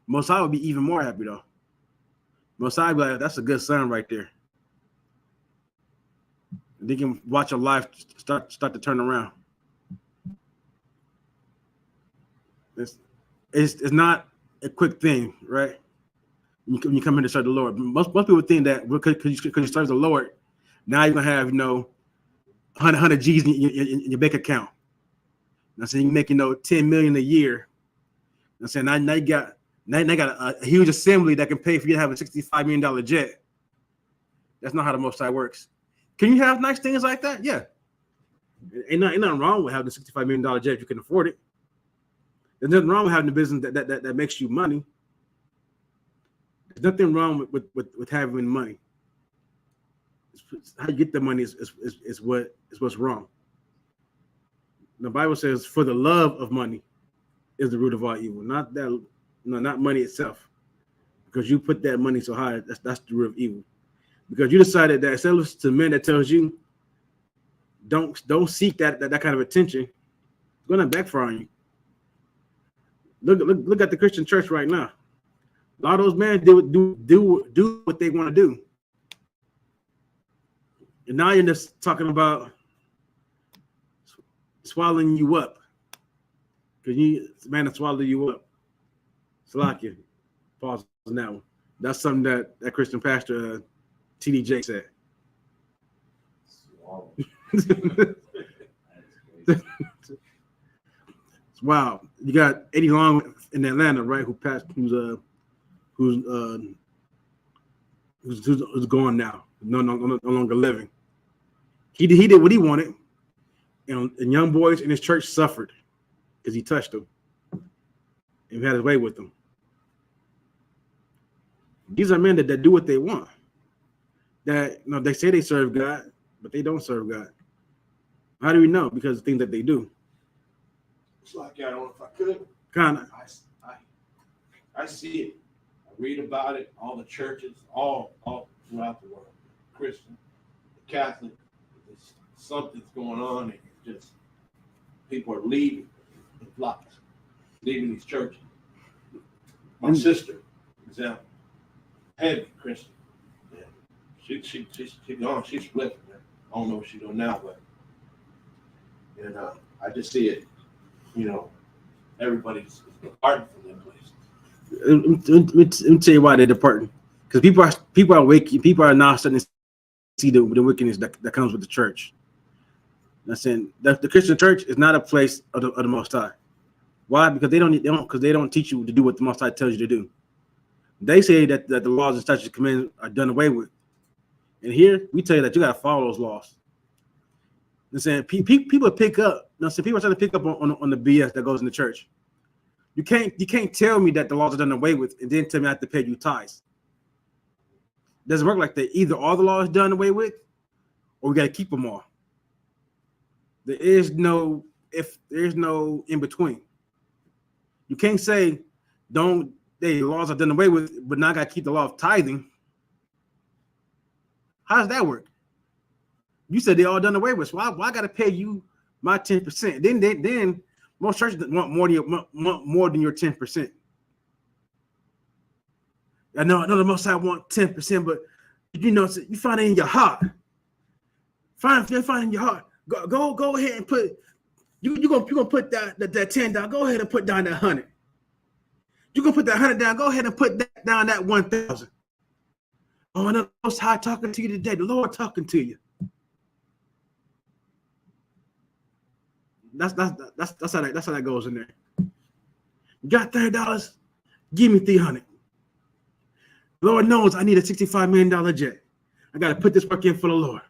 Most High would be even more happy, though. Most High would be like, that's a good son right there. They can watch your life start to turn around. It's not a quick thing, right? When you come in to serve the Lord, most people think that because you serve the Lord, now you're gonna have 100 G's in your bank account. I'm saying you're making 10 million a year. I'm saying now you got a huge assembly that can pay for you to have a $65 million jet. That's not how the Most High works. Can you have nice things like that? Yeah. Ain't nothing wrong with having a $65 million jet if you can afford it. There's nothing wrong with having a business that makes you money. There's nothing wrong with having money. It's how you get the money is what's wrong. The Bible says, "For the love of money is the root of all evil." Not that, not money itself, because you put that money so high. That's the root of evil. Because you decided that instead of to men that tells you don't seek that kind of attention, it's gonna backfire on you. Look at the Christian church right now. A lot of those men do what they want to do. And now you're just talking about swallowing you up. Because it's a man to swallow you up. Salakia. Pause on that one. That's something that Christian pastor TDJ said. Wow. You got Eddie Long in Atlanta, right? Who's gone now, no longer living. He did what he wanted, and young boys in his church suffered because he touched them and had his way with them. These are men that do what they want. That they say they serve God, but they don't serve God. How do we know? Because of things that they do. It's like, I don't know if I could. Kind of. I see it. I read about it. All the churches, all throughout the world, Christian, Catholic. Something's going on, and just people are leaving in flocks, leaving these churches. My sister, example, heavy Christian. Yeah. She gone. She's split. I don't know what she's doing now, but I just see it. Everybody's departing from that place. Let me tell you why they're departing. Because people are waking. People are now starting to see the wickedness that comes with the church. I'm saying that the Christian church is not a place of the Most High. Why? Because they don't teach you to do what the Most High tells you to do. They say that the laws and statutes and commandments are done away with, and here we tell you that you got to follow those laws. I'm saying people pick up. People are trying to pick up on the BS that goes in the church. You can't tell me that the laws are done away with and then tell me I have to pay you tithes. It doesn't work like that. Either all the laws done away with, or we got to keep them all. There's no in between. You can't say don't the laws are done away with, but now I got to keep the law of tithing. How does that work? You said they all done away with. So why I got to pay you my 10%? Then most churches want more than your 10%. I know the most I want 10%, but you find it in your heart. Find it in your heart. Go ahead and put you're gonna put that 10 down. Go ahead and put down that 100. You're gonna put that 100 down. Go ahead and put down that 1,000. Oh, and the Most High talking to you today. The Lord talking to you. That's how that goes in there. You got $30. Give me 300. Lord knows I need a $65 million jet. I got to put this work in for the Lord.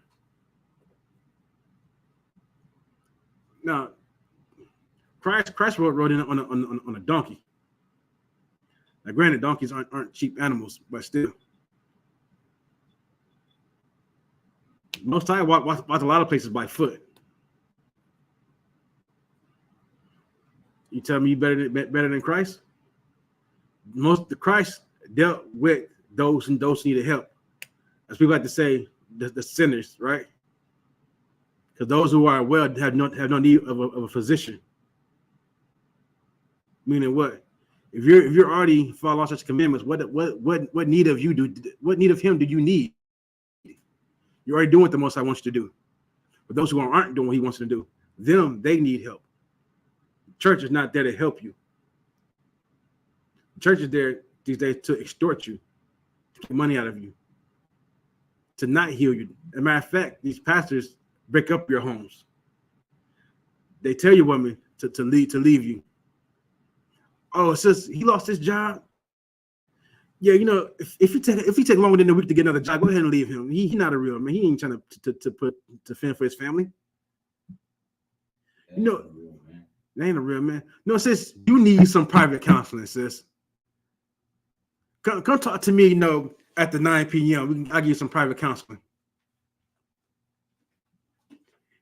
Now, Christ rode in on a donkey. Now, granted, donkeys aren't cheap animals, but still. Most time, walk a lot of places by foot. You tell me you better than Christ? The Christ dealt with those who needed help. As people like to say, the sinners, right? Because those who are well have no need of a physician. Meaning what? If you're already following such commandments, what need of you what need of him do you need? You're already doing what the Most High wants you to do. But those who aren't doing what he wants you to do, they need help. The church is not there to help you. The church is there these days to extort you, to get money out of you, to not heal you. As a matter of fact, these pastors break up your homes. They tell your woman to leave you. Oh, it says he lost his job. Yeah, if he take longer than a week to get another job, go ahead and leave him. He's not a real man. He ain't trying to fend for his family. That ain't a real man. No, sis, you need some private counseling, sis. Come talk to me, after 9 p.m. I'll give you some private counseling.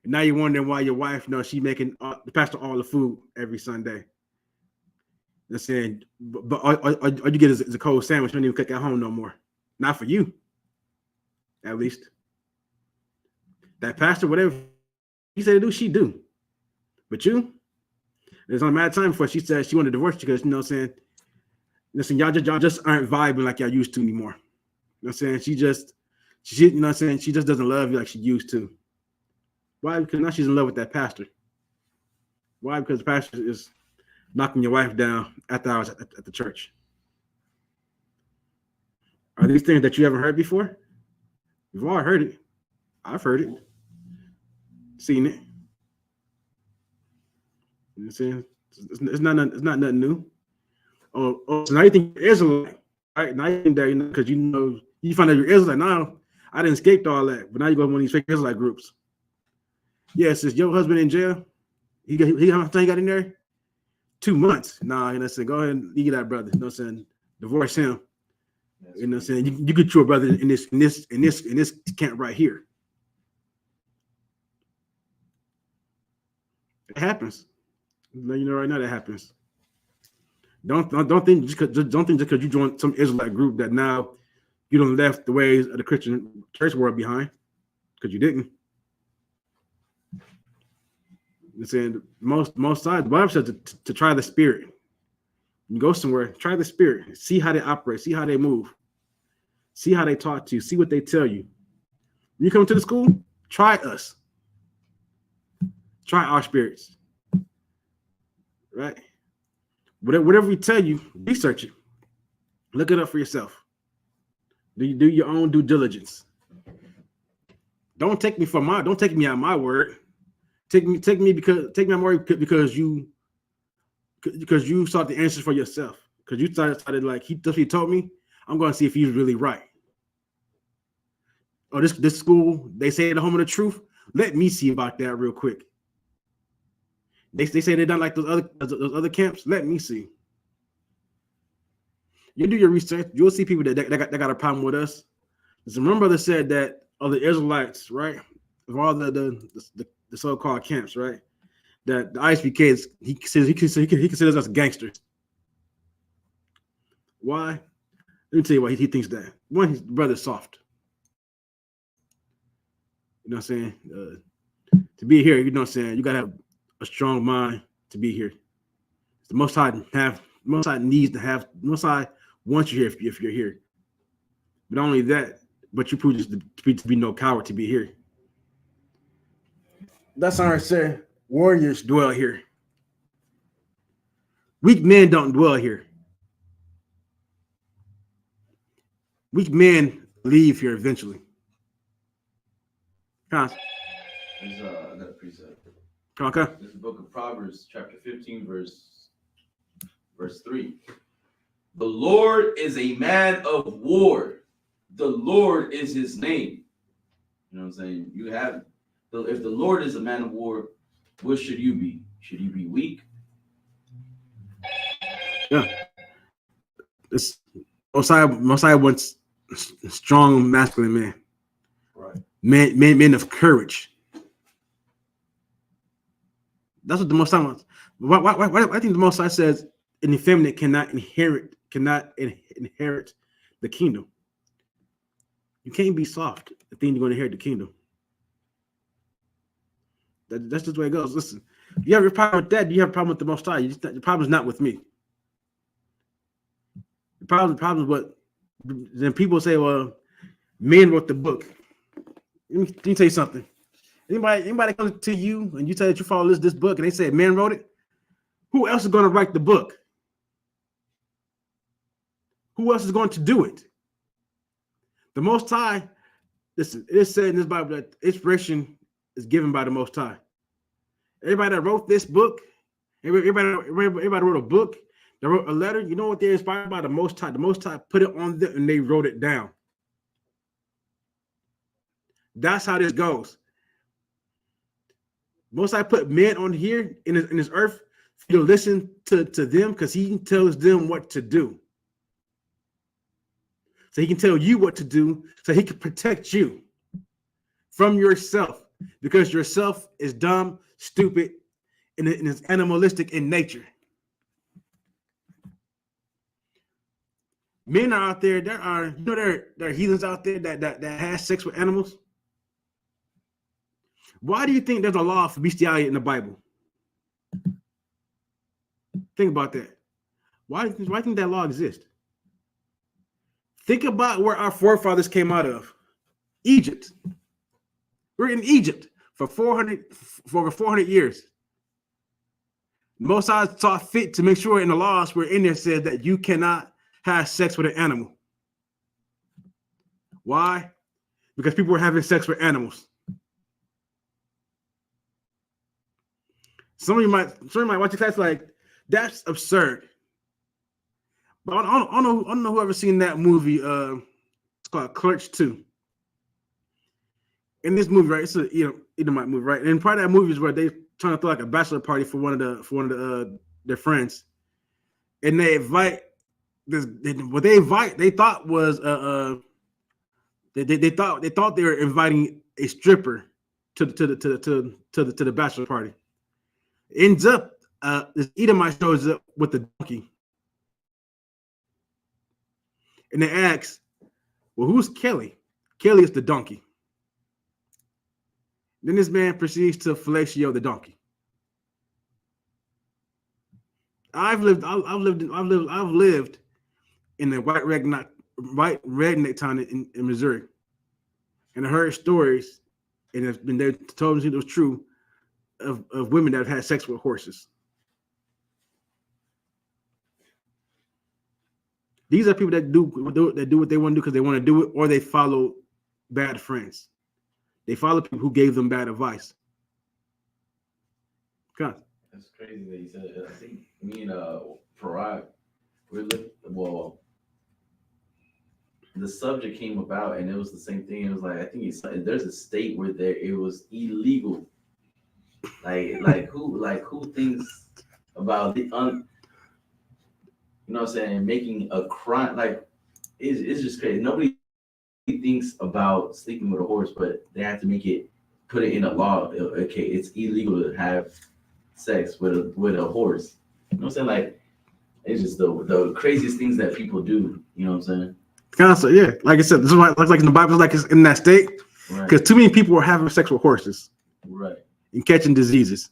And now you're wondering why your wife, she making the pastor all the food every Sunday. They're saying, but all you get is a cold sandwich. You don't even cook at home no more. Not for you, at least. That pastor, whatever he said to do, she do. But you, there's only a matter of time before she said she wanted to divorce you because, listen, y'all just aren't vibing like y'all used to anymore. You know what I'm saying? She just doesn't love you like she used to. Why? Because now she's in love with that pastor. Why? Because the pastor is knocking your wife down after hours at the church. Are these things that you haven't heard before? You've all heard it. I've heard it. Seen it. You know what I'm saying? It's not nothing new. Oh, so now you think you're Israelite, right? Now you think that, because you find out you're Israelite. Now I didn't escape all that, but now you go to one of these fake Israelite groups. Yes, is your husband in jail? He how much time he got in there? 2 months. Nah, go ahead and leave that brother. Divorce him. You get your brother in this camp right here. It happens. Right now that happens. Don't think just because you joined some Israelite group that now you don't left the ways of the Christian church world behind, because you didn't. I'm saying most sides, the Bible says to try the spirit. You go somewhere, try the spirit, see how they operate, see how they move, see how they talk to you, see what they tell you. When you come to the school, try us. Try our spirits. Right? Whatever we tell you, research it. Look it up for yourself. Do your own due diligence. Don't take me at my word. Take me at my word because you sought the answers for yourself. Because you started like he told me, I'm going to see if he's really right. Oh, this school, they say the home of the truth. Let me see about that real quick. They say they're not like those other camps. Let me see. You do your research. You'll see people that got a problem with us. One brother said that of the Israelites, right, of all the so-called camps, right, that the ISUPK he considers us gangsters. Why? Let me tell you why he thinks that. One, his brother's soft. You know what I'm saying? To be here, you know what I'm saying? You gotta have a strong mind to be here. The Most High needs to have. Most High wants you here if you're here. But not only that, but you prove to be no coward to be here. That's why I said warriors dwell here. Weak men don't dwell here. Weak men leave here eventually. There's another precept. Okay. This is the book of Proverbs, chapter 15, verse 3. The Lord is a man of war. The Lord is his name. You know what I'm saying? You have, if the Lord is a man of war, what should you be? Should you be weak? Yeah. This Mosiah wants strong masculine men. Right. Men of courage. That's what the Most High wants. Why I think the Most High says an effeminate cannot inherit the kingdom. You can't be soft. I think you're going to inherit the kingdom. That's just the way it goes. Listen, if you have a problem with that, you have a problem with the Most High. The problem is not with me. The problem is what then people say, well, men wrote the book. Let me tell you something. Anybody comes to you and you tell that you follow this book and they say men wrote it, who else is going to write the book? Who else is going to do it? The Most High, listen, it is said in this Bible that inspiration is given by the Most High. Everybody that wrote this book, everybody wrote a book, they wrote a letter, you know what they're inspired by? The Most High. The Most High put it on them and they wrote it down. That's how this goes. Most High put men on here in this earth for you to listen to them because he tells them what to do. So he can tell you what to do so he can protect you from yourself because yourself is dumb, stupid, and it's animalistic in nature. Men are out there, there are heathens out there that has sex with animals. Why do you think there's a law for bestiality in the Bible? Think about that. Why do you think that law exists? Think about where our forefathers came out of. Egypt. We're in Egypt for over 400 years. Most High saw fit to make sure in the laws where in there says that you cannot have sex with an animal. Why? Because people were having sex with animals. Some of you might watch the class like, that's absurd. But I don't know who ever seen that movie. It's called Clerks 2. In this movie, right? It's a Edomite movie, right? And part of that movie is where they trying to throw like a bachelor party for one of their friends, and they invite this. What they thought was they thought they were inviting a stripper to the bachelor party. Ends up this Edomite shows up with the donkey. And they ask, well, who's Kelly? Kelly is the donkey. Then this man proceeds to fellatio the donkey. I've lived in the white redneck town in Missouri. And I heard stories, and it's been there told me it was true, of women that have had sex with horses. These are people that do what they want to do because they want to do it, or they follow bad friends. They follow people who gave them bad advice. God. That's crazy that you said it. I think me and Parag, the subject came about and it was the same thing. It was like, I think there's a state where it was illegal. Like who thinks about the you know what I'm saying, making a crime, like it's just crazy. Nobody thinks about sleeping with a horse, but they have to put it in a law. Okay, it's illegal to have sex with a horse. You know what I'm saying? Like, It's just the craziest things that people do. You know what I'm saying? Constantly, yeah. Like I said, this is why, like in the Bible, like it's in that state, because too many people are having sex with horses, right, and catching diseases.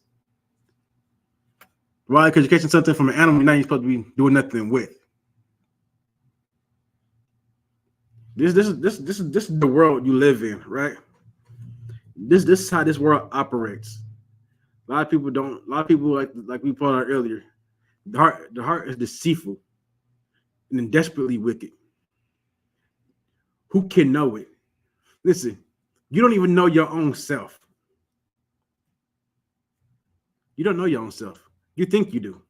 Why? Because you're catching something from an animal you're not supposed to be doing nothing with. This is the world you live in, right? This is how this world operates. A lot of people don't. A lot of people like we pointed out earlier. The heart is deceitful and then desperately wicked. Who can know it? Listen, you don't even know your own self. You don't know your own self. You think you do.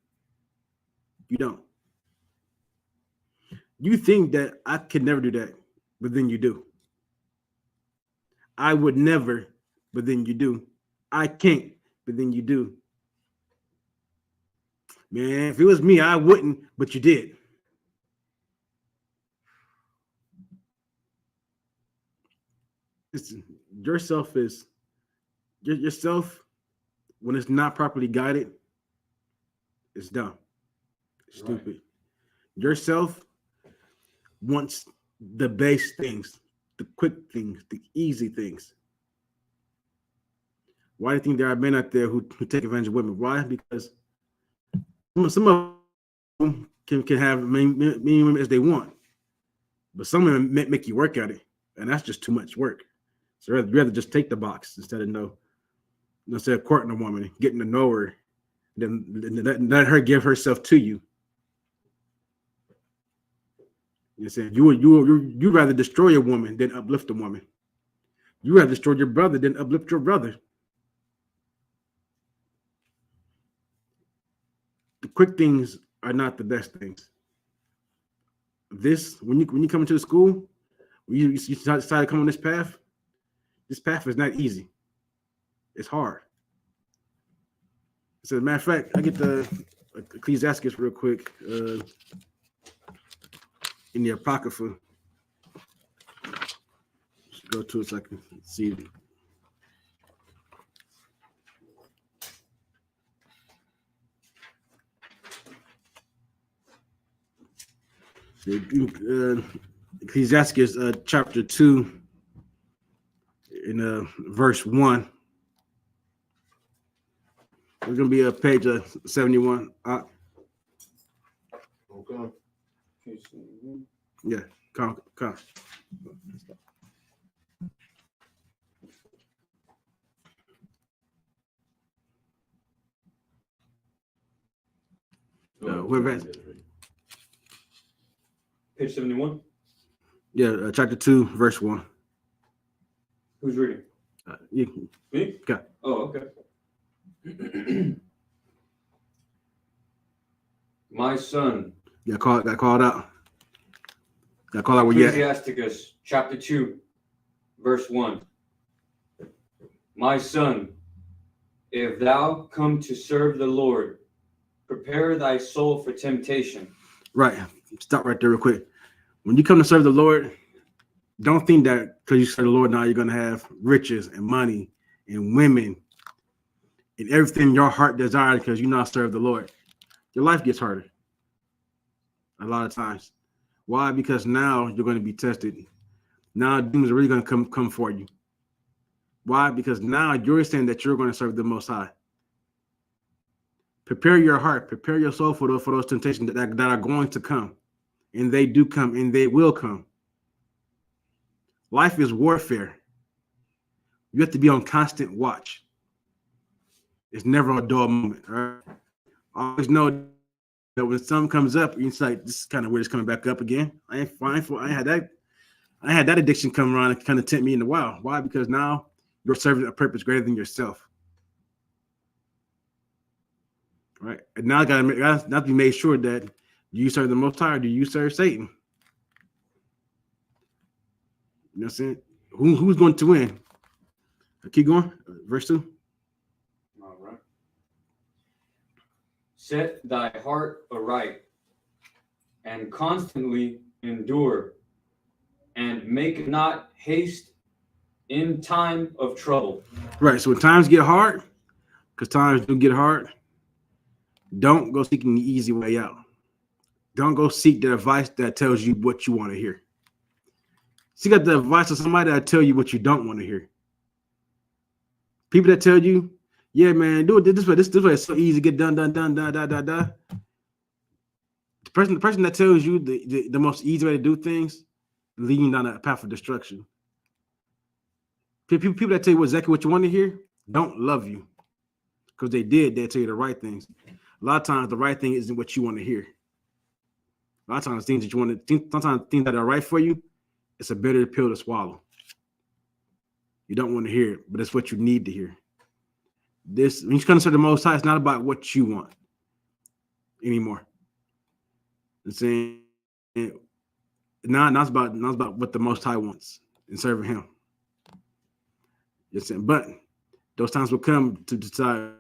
You don't. You think that I could never do that, but then you do. I would never, but then you do. I can't, but then you do. Man, if it was me, I wouldn't, but you did. Listen, yourself is yourself when it's not properly guided, it's dumb, it's stupid. Right. Yourself wants the base things, the quick things, the easy things. Why do you think there are men out there who take advantage of women? Why? Because some of them can have many women as they want, but some women make you work at it, and that's just too much work. So I'd rather just take the box instead of courting a woman, getting to know her, then let her give herself to you. You said you'd rather destroy a woman than uplift a woman. You rather destroy your brother than uplift your brother. The quick things are not the best things. This when you come into the school, you decide to come on this path. This path is not easy. It's hard. So, as a matter of fact, I get the Ecclesiastes real quick in the Apocrypha. Let's go to it so I can see it. Ecclesiastes chapter 2 in verse 1. It's going to be page 71. Okay. Yeah, come. Whoever has Page 71. Yeah, chapter 2, verse 1. Who's reading? You. Me? Okay. Oh, okay. My son. Got called out. Got called out where you at. Ecclesiasticus chapter 2, verse 1. My son, if thou come to serve the Lord, prepare thy soul for temptation. Right. Stop right there real quick. When you come to serve the Lord, don't think that because you serve the Lord now you're going to have riches and money and women and everything your heart desires because you now serve the Lord. Your life gets harder a lot of times. Why? Because now you're going to be tested. Now demons are really going to come for you. Why? Because now you're saying that you're going to serve the Most High. Prepare your heart, prepare your soul for those temptations that are going to come. And they do come and they will come. Life is warfare. You have to be on constant watch. It's never a dull moment. Right? Always know that when something comes up, it's like, this is kind of weird. It's coming back up again. I ain't fine for. I had that addiction come around and kind of tempt me in the wild. Why? Because now you're serving a purpose greater than yourself. Right? And now I got to be made sure that do you serve the Most High or do you serve Satan? You know what I'm saying? Who's going to win? Keep going. Verse 2. All right. Set thy heart aright and constantly endure, and make not haste in time of trouble. Right. So when times get hard, because times do get hard, don't go seeking the easy way out. Don't go seek the advice that tells you what you want to hear. Seek out the advice of somebody that tell you what you don't want to hear. People that tell you, yeah, man, do it this way. This way is so easy to get done. The person that tells you the most easy way to do things, leading down a path of destruction. People that tell you exactly what you want to hear don't love you, because they'll tell you the right things. A lot of times, the right thing isn't what you want to hear. A lot of times, things that you want to, sometimes things that are right for you, it's a bitter pill to swallow. You don't want to hear it, but it's what you need to hear. This, when you come to the Most High, it's not about what you want anymore. It's saying, not about what the Most High wants and serving Him. But those times will come to decide,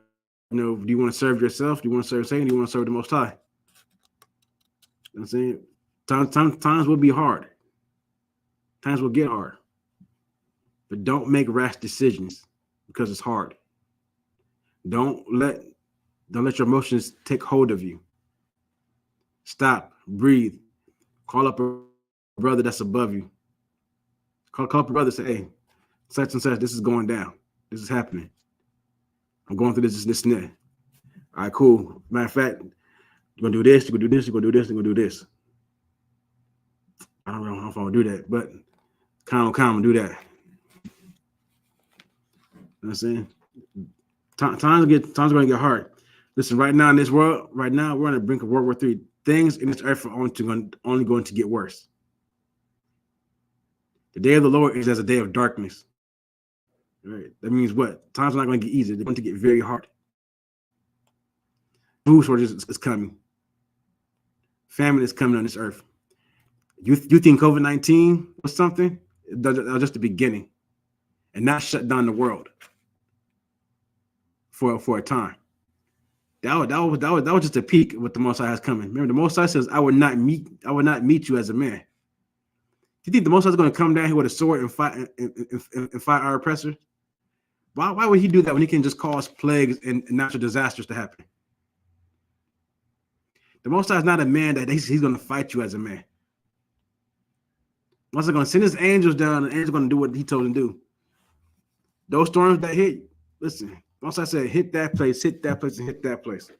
do you want to serve yourself? Do you want to serve Satan? Do you want to serve the Most High? You know what I'm saying? Times will be hard. Times will get hard. But don't make rash decisions because it's hard. Don't let your emotions take hold of you. Stop, breathe, call up a brother that's above you. Call up a brother and say, hey, such and such, this is going down. This is happening. I'm going through this and that. All right, cool. Matter of fact, you're going to do this, you're going to do this, you're going to do this, you're going to do this. I don't know if I'm going to do that, but kind of do that. You know what I'm saying? Times are going to get hard. Listen, right now in this world, we're on the brink of World War III. Things in this earth are only going to get worse. The day of the Lord is as a day of darkness. Right? That means what? Times are not going to get easy. They're going to get very hard. Food shortage is coming. Famine is coming on this earth. You think COVID-19 was something? That was just the beginning, and not shut down the world for a time. That was just a peak of what the Most High has coming. Remember, the Most High says, "I will not meet you as a man." Do you think the Most High is going to come down here with a sword and fight our oppressor? Why would He do that when He can just cause plagues and natural disasters to happen? The Most High is not a man that He's going to fight you as a man. Most High going to send His angels down, and the angels are going to do what He told them to do. Those storms that hit, listen. Most High said, hit that place, and hit that place.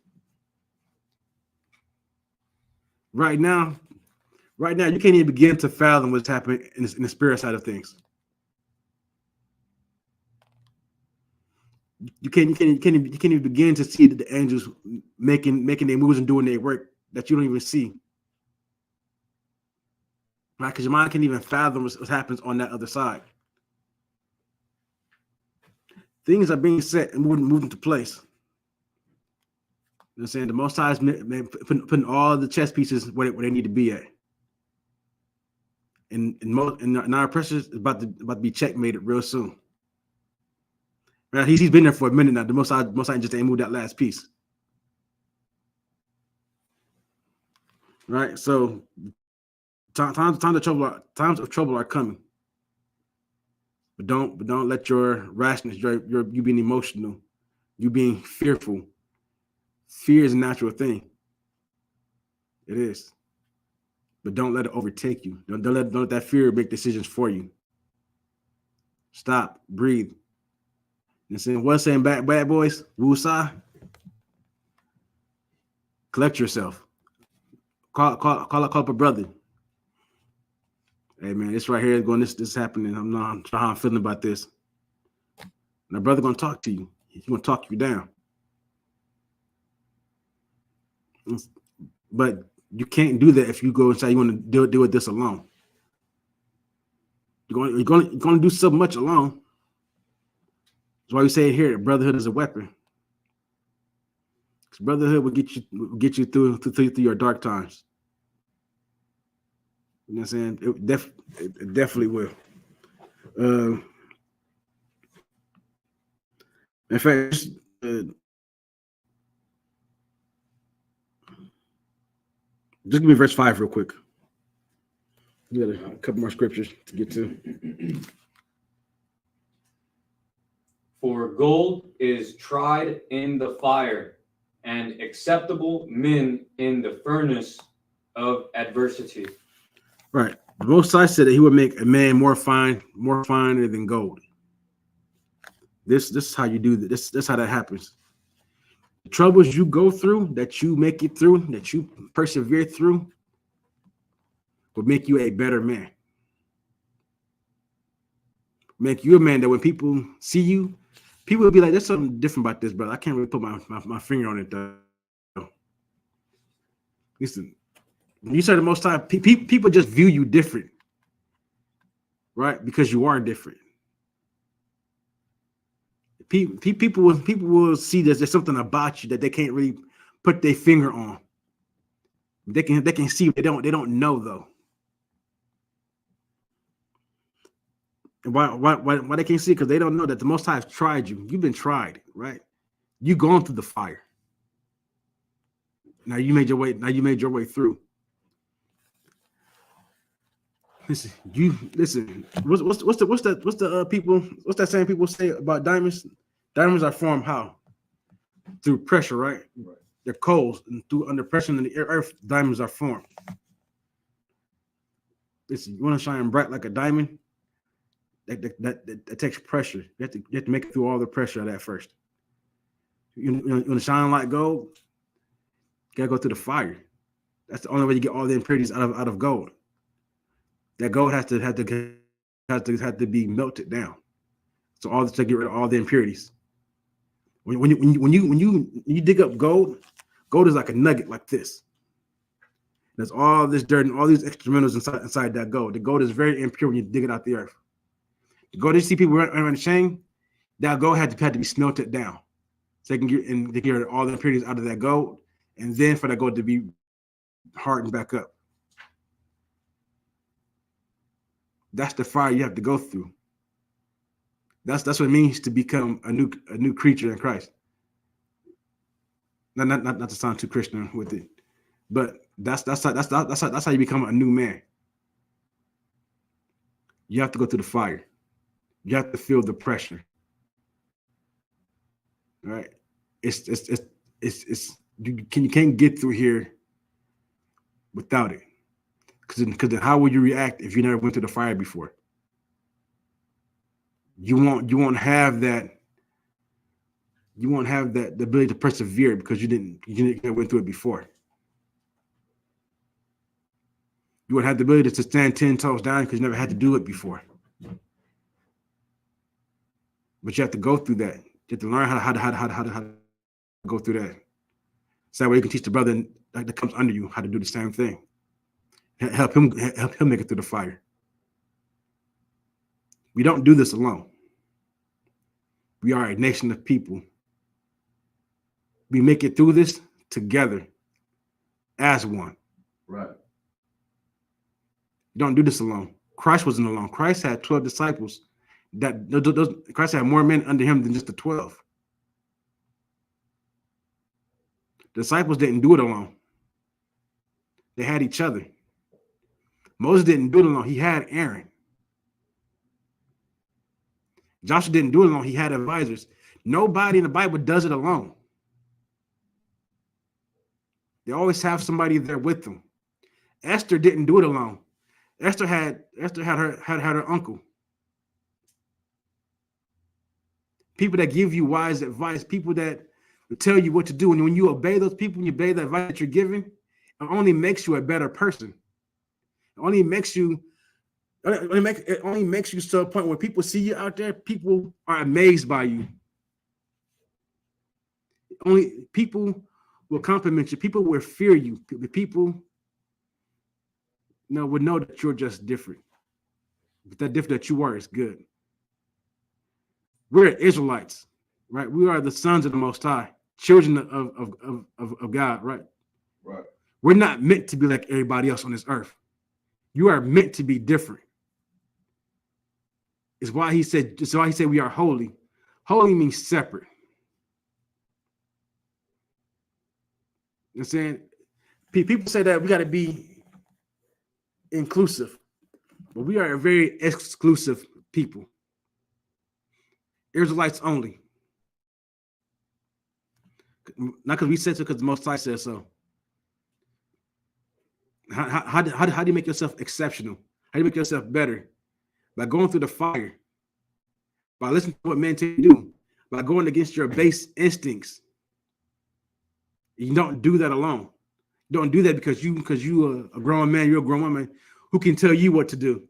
Right now, you can't even begin to fathom what's happening in the spirit side of things. You can't even begin to see the angels making their moves and doing their work that you don't even see. Right? Because your mind can't even fathom what happens on that other side. Things are being set and moved into place. You know what I'm saying? The Most High is putting all the chess pieces where they need to be at. And our oppressor is about to be checkmated real soon. Right? He's been there for a minute now. The Most High just ain't moved that last piece. Right? So times of trouble are coming. But don't let your rashness, you being emotional, you being fearful. Fear is a natural thing. It is. But don't let it overtake you. Don't let that fear make decisions for you. Stop. Breathe. And saying, what's saying, bad boys? Woosah. Collect yourself. Call up a brother. Hey man, this right here is going. This is happening. I'm not sure how I'm feeling about this. And a brother gonna talk to you. He's gonna talk you down. But you can't do that if you go and say you want to deal with this alone. You're going to do so much alone. That's why we say here, brotherhood is a weapon. Because brotherhood will get you through your dark times. You know what I'm saying? It definitely will. In fact, just give me verse 5 real quick. We got a couple more scriptures to get to. For gold is tried in the fire, and acceptable men in the furnace of adversity. Right. The Most High said that he would make a man more finer than gold. This is how you do this. This is how that happens. The troubles you go through, that you make it through, that you persevere through, will make you a better man. Make you a man that when people see you, people will be like, "There's something different about this, brother. I can't really put my finger on it though." Listen, when you say the Most High, people just view you different, right? Because you are different. People will see that there's something about you that they can't really put their finger on. They can see, they don't know though. And why they can't see? Because they don't know that the Most High has tried you. You've been tried, right? You've gone through the fire. Now you made your way through. Listen. What's that saying people say about diamonds? Diamonds are formed how? Through pressure, right? They're cold, and under pressure in the earth, diamonds are formed. Listen, you want to shine bright like a diamond? That takes pressure. You have to make it through all the pressure of that first. You want to shine like gold? You gotta go through the fire. That's the only way you get all the impurities out of gold. That gold has to be melted down. So all to get rid of all the impurities. When you dig up gold is like a nugget like this. There's all this dirt and all these extra minerals inside that gold. The gold is very impure when you dig it out the earth. The gold you see people around the chain, that gold had to be smelted down. So they can get rid of all the impurities out of that gold, and then for that gold to be hardened back up. That's the fire you have to go through. That's what it means to become a new creature in Christ. Not to sound too Christian with it, but that's how you become a new man. You have to go through the fire. You have to feel the pressure. Right? You can't get through here without it. Because then how will you react if you never went through the fire before? You won't have that. You won't have the ability to persevere because you didn't went through it before. You won't have the ability to stand 10 toes down because you never had to do it before. But you have to go through that. You have to learn how to go through that. So that way you can teach the brother that comes under you how to do the same thing. Help him make it through the fire. We don't do this alone. We are a nation of people. We make it through this together as one. Right. You don't do this alone. Christ wasn't alone. Christ had 12 disciples. Christ had more men under him than just the 12. The disciples didn't do it alone. They had each other. Moses didn't do it alone. He had Aaron. Joshua didn't do it alone. He had advisors. Nobody in the Bible does it alone. They always have somebody there with them. Esther didn't do it alone. Esther had her uncle. People that give you wise advice, people that will tell you what to do. And when you obey those people, when you obey the advice that you're given, it only makes you a better person. It only makes you to a point where people see you out there, people are amazed by you. Only people will compliment you. People will fear you. The people would know that you're just different. But that different that you are is good. We're Israelites, right? We are the sons of the Most High, children of God, right? Right. We're not meant to be like everybody else on this earth. You are meant to be different. It's why he said we are holy. Holy means separate. You know what I'm saying? People say that we got to be inclusive, but we are a very exclusive people. Israelites only. Not because we said so, because the Most High said so. How do you make yourself exceptional? How do you make yourself better? By going through the fire, by listening to what men tell you to do, by going against your base instincts. You don't do that alone. You don't do that because you are a grown man, you're a grown woman who can tell you what to do.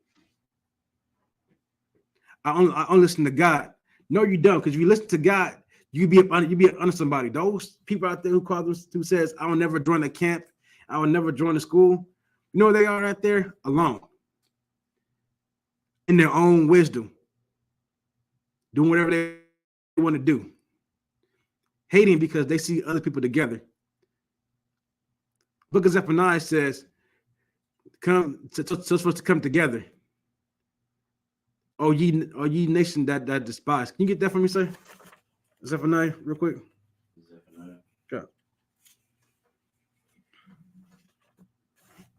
I only listen to God. No, you don't, because if you listen to God, you be up under somebody. Those people out there who says, I will never join a camp, I will never join a school. You know where they are right there? Alone. In their own wisdom. Doing whatever they want to do. Hating because they see other people together. Book of Zephaniah says, supposed to come together. Oh ye nation that despise. Can you get that for me, sir? Zephaniah, real quick. Zephaniah. Okay.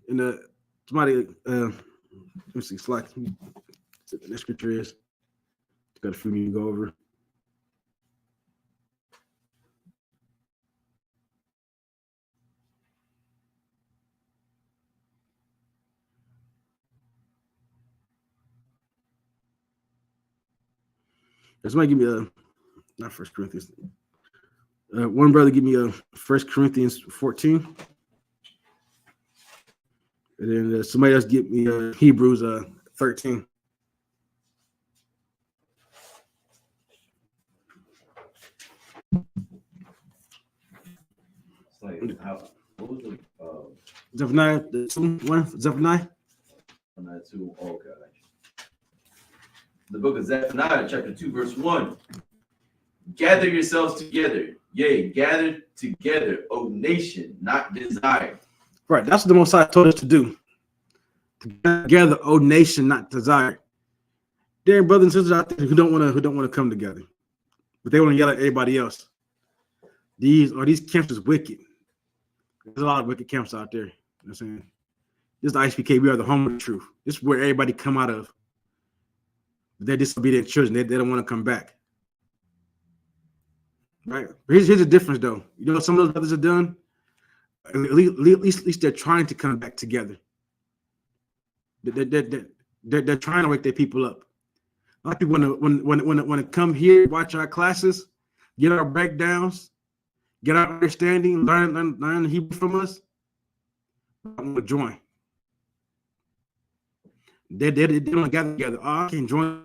And somebody let me see, Slack. The scripture is. Got a few to go over. Somebody give me not First Corinthians. One brother give me 1 Corinthians 14. And then somebody else give me Hebrews 13. It's like, what was the Zephaniah, the 2-1, Zephaniah. Zephaniah 2? Oh, God. The book of Zephaniah, chapter 2, verse 1. Gather yourselves together, yea, gather together, O nation, not desire. Right, that's what the Most High told us to do. Together, O nation, not desire. There are brothers and sisters out there who don't want to come together, but they want to yell at everybody else. These camps is wicked. There's a lot of wicked camps out there. You know what I'm saying? This is the ISUPK. We are the home of the truth. This is where everybody come out of. They're disobedient children. They don't want to come back. Right? But here's the difference, though. You know what some of those brothers have done? At least they're trying to come back together. They're trying to wake their people up. A lot of people want to come here, watch our classes, get our breakdowns, get our understanding, learn Hebrew from us. I want to join. They don't gather together. Oh, I can't join.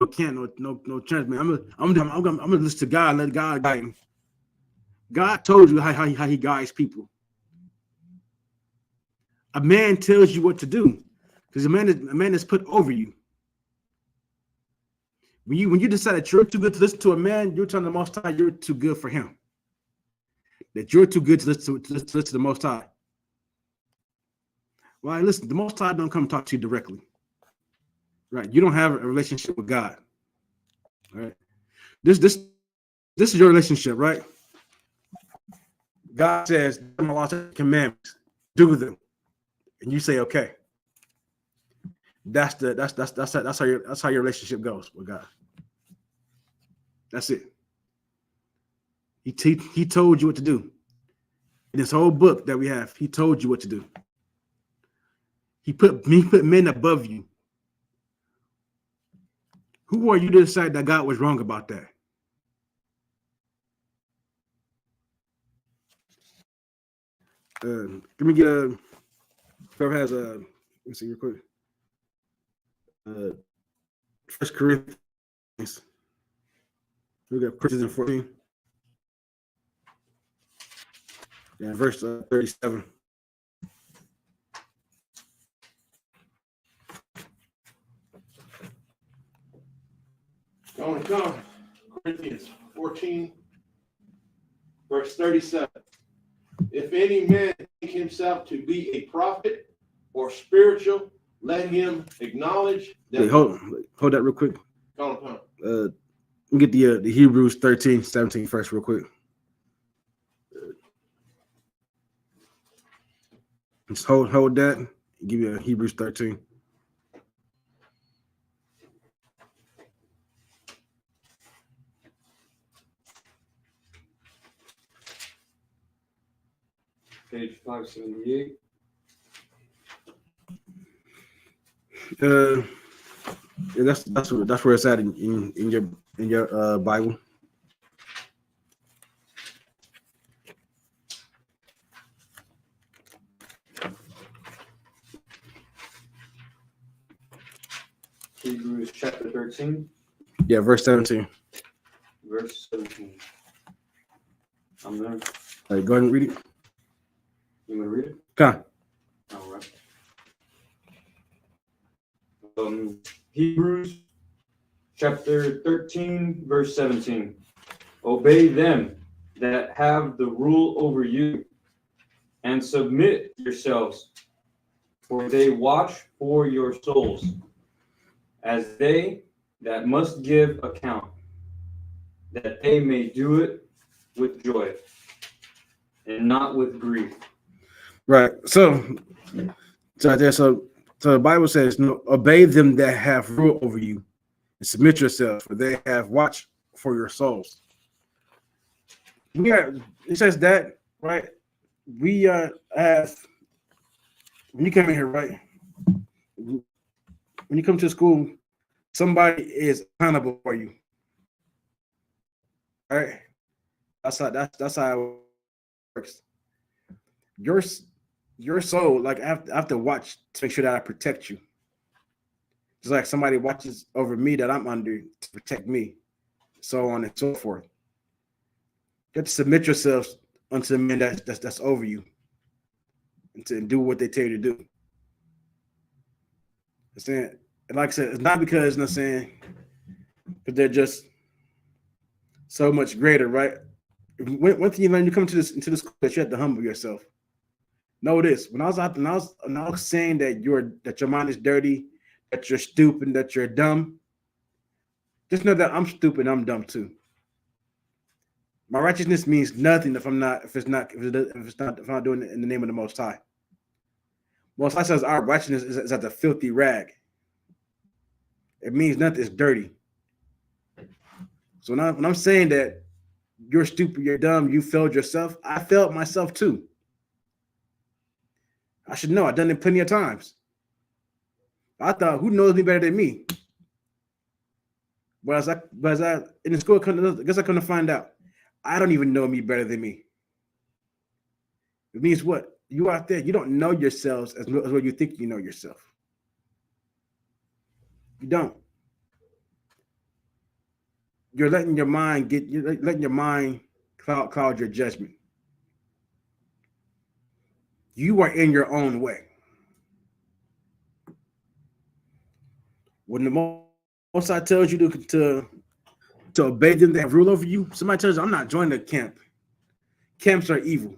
I can't. No chance, man. I'm gonna listen to God. Let God guide him. God told you how he guides people. A man tells you what to do because a man is put over you. When you decide that you're too good to listen to a man, you're telling the Most High you're too good for him. That you're too good to listen to the Most High. Well, listen, the Most High don't come talk to you directly. Right? You don't have a relationship with God. All right. This is your relationship, right? God says, "My laws and commandments, do them," and you say, "Okay." That's how your relationship goes with God. That's it. He told you what to do. In this whole book that we have, he told you what to do. He put men above you. Who are you to decide that God was wrong about that? Let me get whoever has let me see real quick. 1 Corinthians. We got Corinthians 14. Yeah, verse 37. Come. Corinthians 14, verse 37. If any man think himself to be a prophet or spiritual, let him acknowledge that. Wait, hold that real quick. Come. Let me get the Hebrews 13:17 first, real quick. Just hold that. And give you a Hebrews 13. Page 578. Yeah, that's where it's at in your Bible. Hebrews chapter 13, Yeah, verse 17. verse 17. I'm there. All right, go ahead and read it. You want to read it? Come. All right. Hebrews chapter 13, verse 17. Obey them that have the rule over you, and submit yourselves, for they watch for your souls, as they that must give account, that they may do it with joy, and not with grief. Right. So the Bible says, no, obey them that have rule over you, and submit yourselves, for they have watched for your souls. It says that, right? We have, when you come in here, right? When you come to school, somebody is accountable for you. All right. That's how it works. Your soul, like I have to watch to make sure that I protect you. Just like somebody watches over me that I'm under to protect me, so on and so forth. You have to submit yourselves unto the men that's over you, and to do what they tell you to do. I'm saying, and like I said, it's not because I'm saying, because they're just so much greater, right? One thing you learn, you come into this school, that you have to humble yourself. Know this: when I was saying that your mind is dirty, that you're stupid, that you're dumb, just know that I'm stupid, I'm dumb too. My righteousness means nothing if I'm not doing it in the name of the Most High. Most High says our righteousness is as a filthy rag. It means nothing. It's dirty. So when I'm saying that you're stupid, you're dumb, you failed yourself, I failed myself too. I should know. I've done it plenty of times. I thought, who knows me better than me? But as I in the school, I guess I come to find out, I don't even know me better than me. It means what? You out there, you don't know yourselves as well you think you know yourself. You don't. You're letting your mind cloud your judgment. You are in your own way. When the Most High tells you to obey them that have rule over you, somebody tells you, I'm not joining the camp. Camps are evil.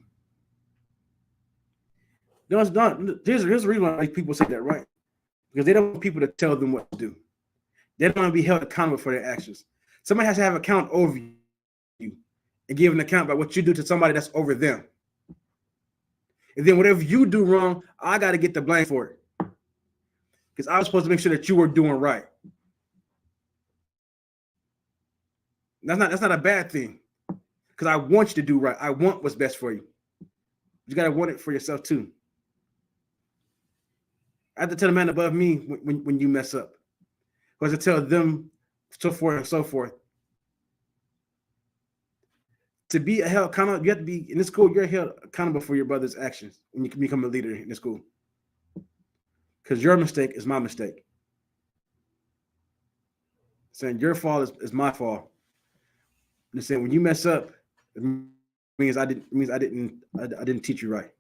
No, it's not. Here's the reason why people say that, right? Because they don't want people to tell them what to do. They don't want to be held accountable for their actions. Somebody has to have account over you and give an account by what you do to somebody that's over them. And then whatever you do wrong, I got to get the blame for it. Because I was supposed to make sure that you were doing right. That's not a bad thing. Because I want you to do right. I want what's best for you. You got to want it for yourself too. I have to tell the man above me when you mess up. Or to tell them so forth and so forth. To be held accountable, you have to be in the school. You're held accountable for your brother's actions when you can become a leader in the school. Because your mistake is my mistake. Saying your fault is my fault. And saying when you mess up, it means I didn't teach you right.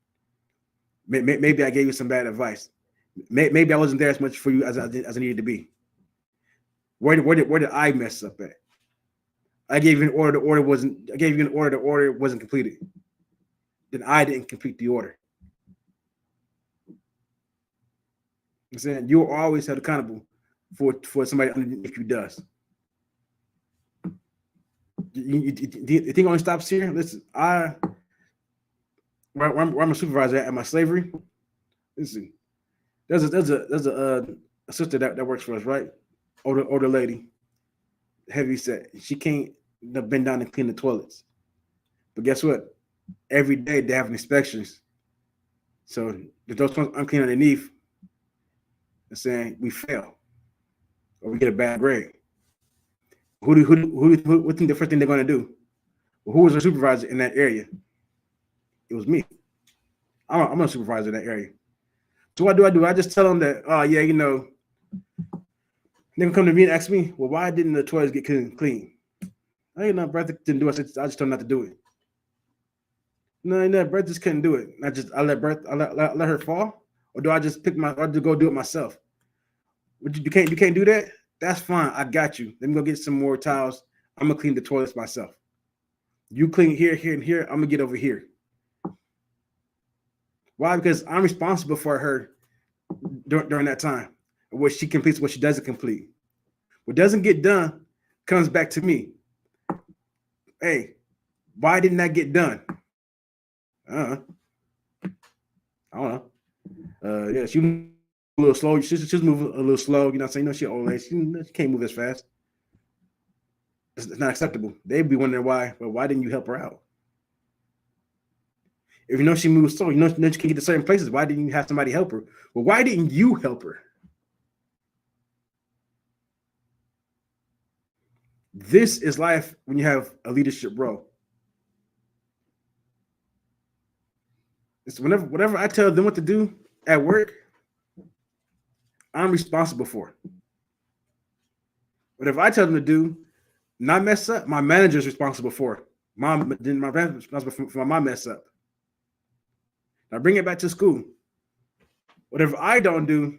Maybe I gave you some bad advice. Maybe I wasn't there as much for you as I needed to be. Where did I mess up at? I gave you an order. The order wasn't completed. Then I didn't complete the order. I'm saying you are always held accountable for somebody underneath you does. You think only stops here? Listen, where I'm a supervisor at my slavery. Listen, there's a sister that works for us, right? Older lady, heavy set. She can't bend down and clean the toilets. But guess what? Every day they have inspections. So if those ones unclean underneath, and saying we fail or we get a bad grade. What think the first thing they're going to do? Well, who was the supervisor in that area? It was me. I'm a supervisor in that area. So what do? I just tell them that, oh yeah, they come to me and ask me, well, why didn't the toilets get clean? I brother didn't do it. I just told him not to do it. No, Brett just couldn't do it. I let her fall, or do I just or to go do it myself? You can't do that. That's fine. I got you. Let me go get some more towels. I'm gonna clean the toilets myself. You clean here, here, and here. I'm gonna get over here. Why? Because I'm responsible for her during that time. What she completes, what she doesn't complete. What doesn't get done comes back to me. Hey, why didn't that get done? I don't know. Yeah, she moved a little slow. She's moving a little slow. You know what I'm saying? She old lady. She can't move as fast. It's not acceptable. They'd be wondering why. Well, why didn't you help her out? If you know she moves slow, you know she can get to certain places. Why didn't you have somebody help her? Well, why didn't you help her? This is life when you have a leadership role. It's whatever I tell them what to do at work, I'm responsible for. Whatever I tell them to do, not mess up, my manager is responsible for it. My manager is responsible for my mess up. Now bring it back to school. Whatever I don't do,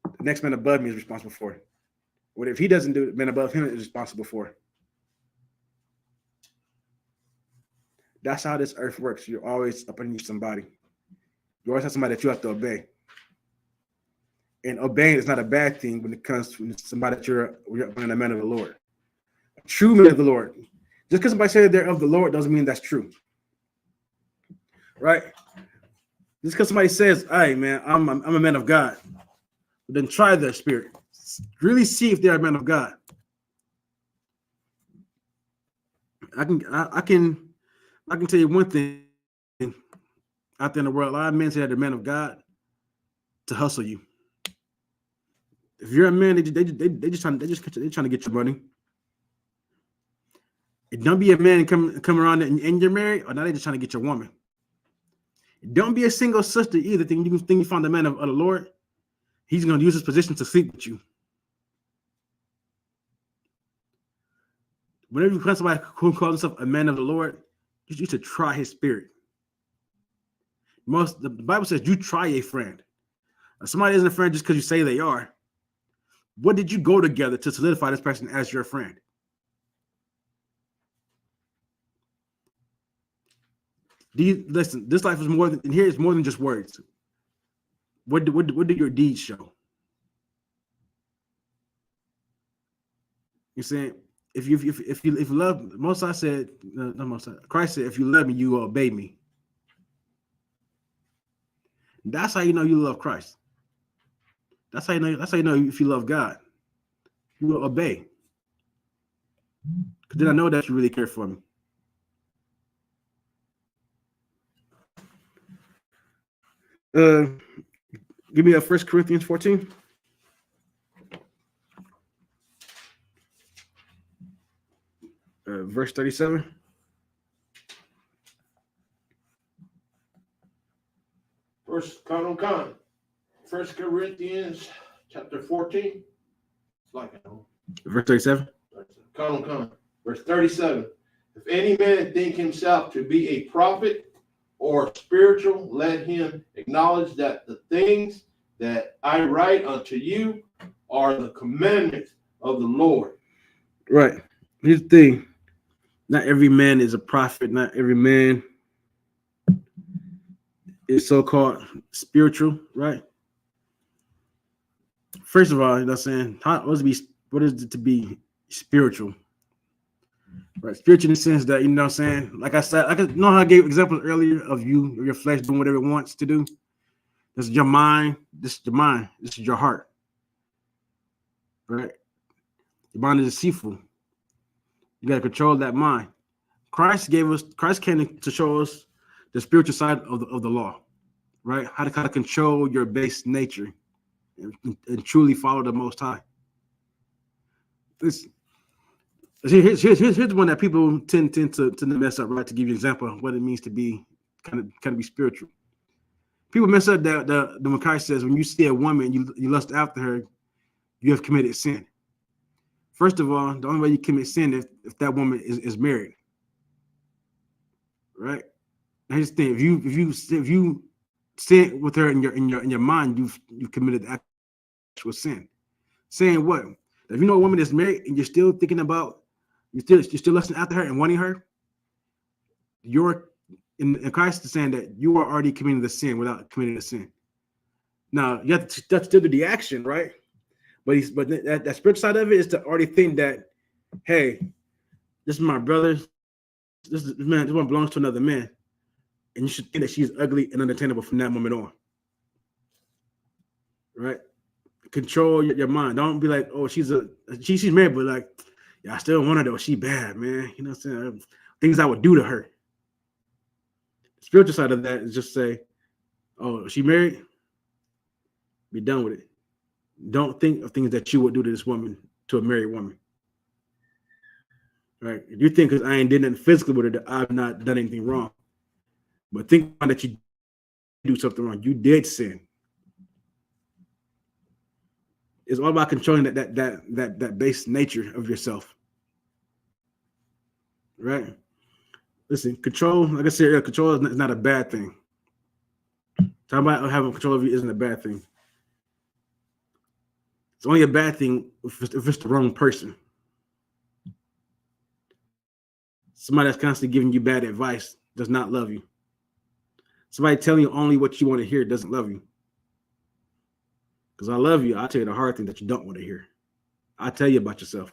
the next man above me is responsible for it. Whatever he doesn't do, the man above him is responsible for it. That's how this earth works. You're always up underneath somebody. You always have somebody that you have to obey. And obeying is not a bad thing when it comes to somebody that you're a man of the Lord. A true man of the Lord. Just because somebody says they're of the Lord doesn't mean that's true. Right? Just because somebody says, hey man, I'm a man of God. Then try their spirit. Really see if they're a man of God. I can tell you one thing out there in the world. A lot of men say that they're men of God to hustle you. If you're a man, they're trying to get your money. Don't be a man and come around and you're married, or now they're just trying to get your woman. Don't be a single sister either. Think you found the man of the Lord. He's going to use his position to sleep with you. Whenever you find somebody who calls himself a man of the Lord, you should try his spirit. The Bible says you try a friend. Now, somebody isn't a friend just because you say they are. What did you go together to solidify this person as your friend? Listen, this life is more than, and here is more than just words. What do your deeds show? You're saying if you love, Christ said, if you love me, you will obey me. That's how you know you love Christ. That's how you know if you love God. You will obey. Because then I know that you really care for me. Give me a 1 Corinthians 14. Verse 37. First Corinthians chapter 14. Verse 37. Verse 37. If any man think himself to be a prophet or spiritual, let him acknowledge that the things that I write unto you are the commandments of the Lord. Right. Here's the thing. Not every man is a prophet. Not every man is so-called spiritual, right? First of all, you know what I'm saying? What is it to be spiritual? Right, spiritual in the sense that, you know what I'm saying? Like I said, how I gave examples earlier of your flesh doing whatever it wants to do. This is your mind. This is your mind. This is your heart. Right? Your mind is deceitful. You got to control that mind. Christ came to show us the spiritual side of the law, right? How to kind of control your base nature and truly follow the Most High. Here's one that people tend to mess up, right? To give you an example of what it means to be kind of be spiritual. People mess up that the when Christ says when you see a woman you lust after her, you have committed sin. First of all, the only way you commit sin if that woman is married, right? I just think if you sin with her in your mind, you've committed actual sin. Saying what? If you know a woman that's married and you're still thinking about you're still lusting after her and wanting her, you're in Christ is saying that you are already committing the sin without committing the sin. Now you have to still do the action, right? But that spiritual side of it is to already think that, hey, this is my brother. This one belongs to another man, and you should think that she's ugly and unattainable from that moment on. Right? Control your mind. Don't be like, oh, she's married, but like, yeah, I still want her though. She bad, man. You know what I'm saying? Things I would do to her. The spiritual side of that is just say, oh, she married? Be done with it. Don't think of things that you would do to this woman, to a married woman. Right? If you think because I ain't did nothing physically with her that I've not done anything wrong. But think that you do something wrong. You did sin. It's all about controlling that base nature of yourself. Right? Listen, control, like I said earlier, control is not a bad thing. Talking about having control of you isn't a bad thing. It's only a bad thing if it's the wrong person. Somebody that's constantly giving you bad advice does not love you. Somebody telling you only what you want to hear doesn't love you. Because I love you, I'll tell you the hard thing that you don't want to hear. I'll tell you about yourself.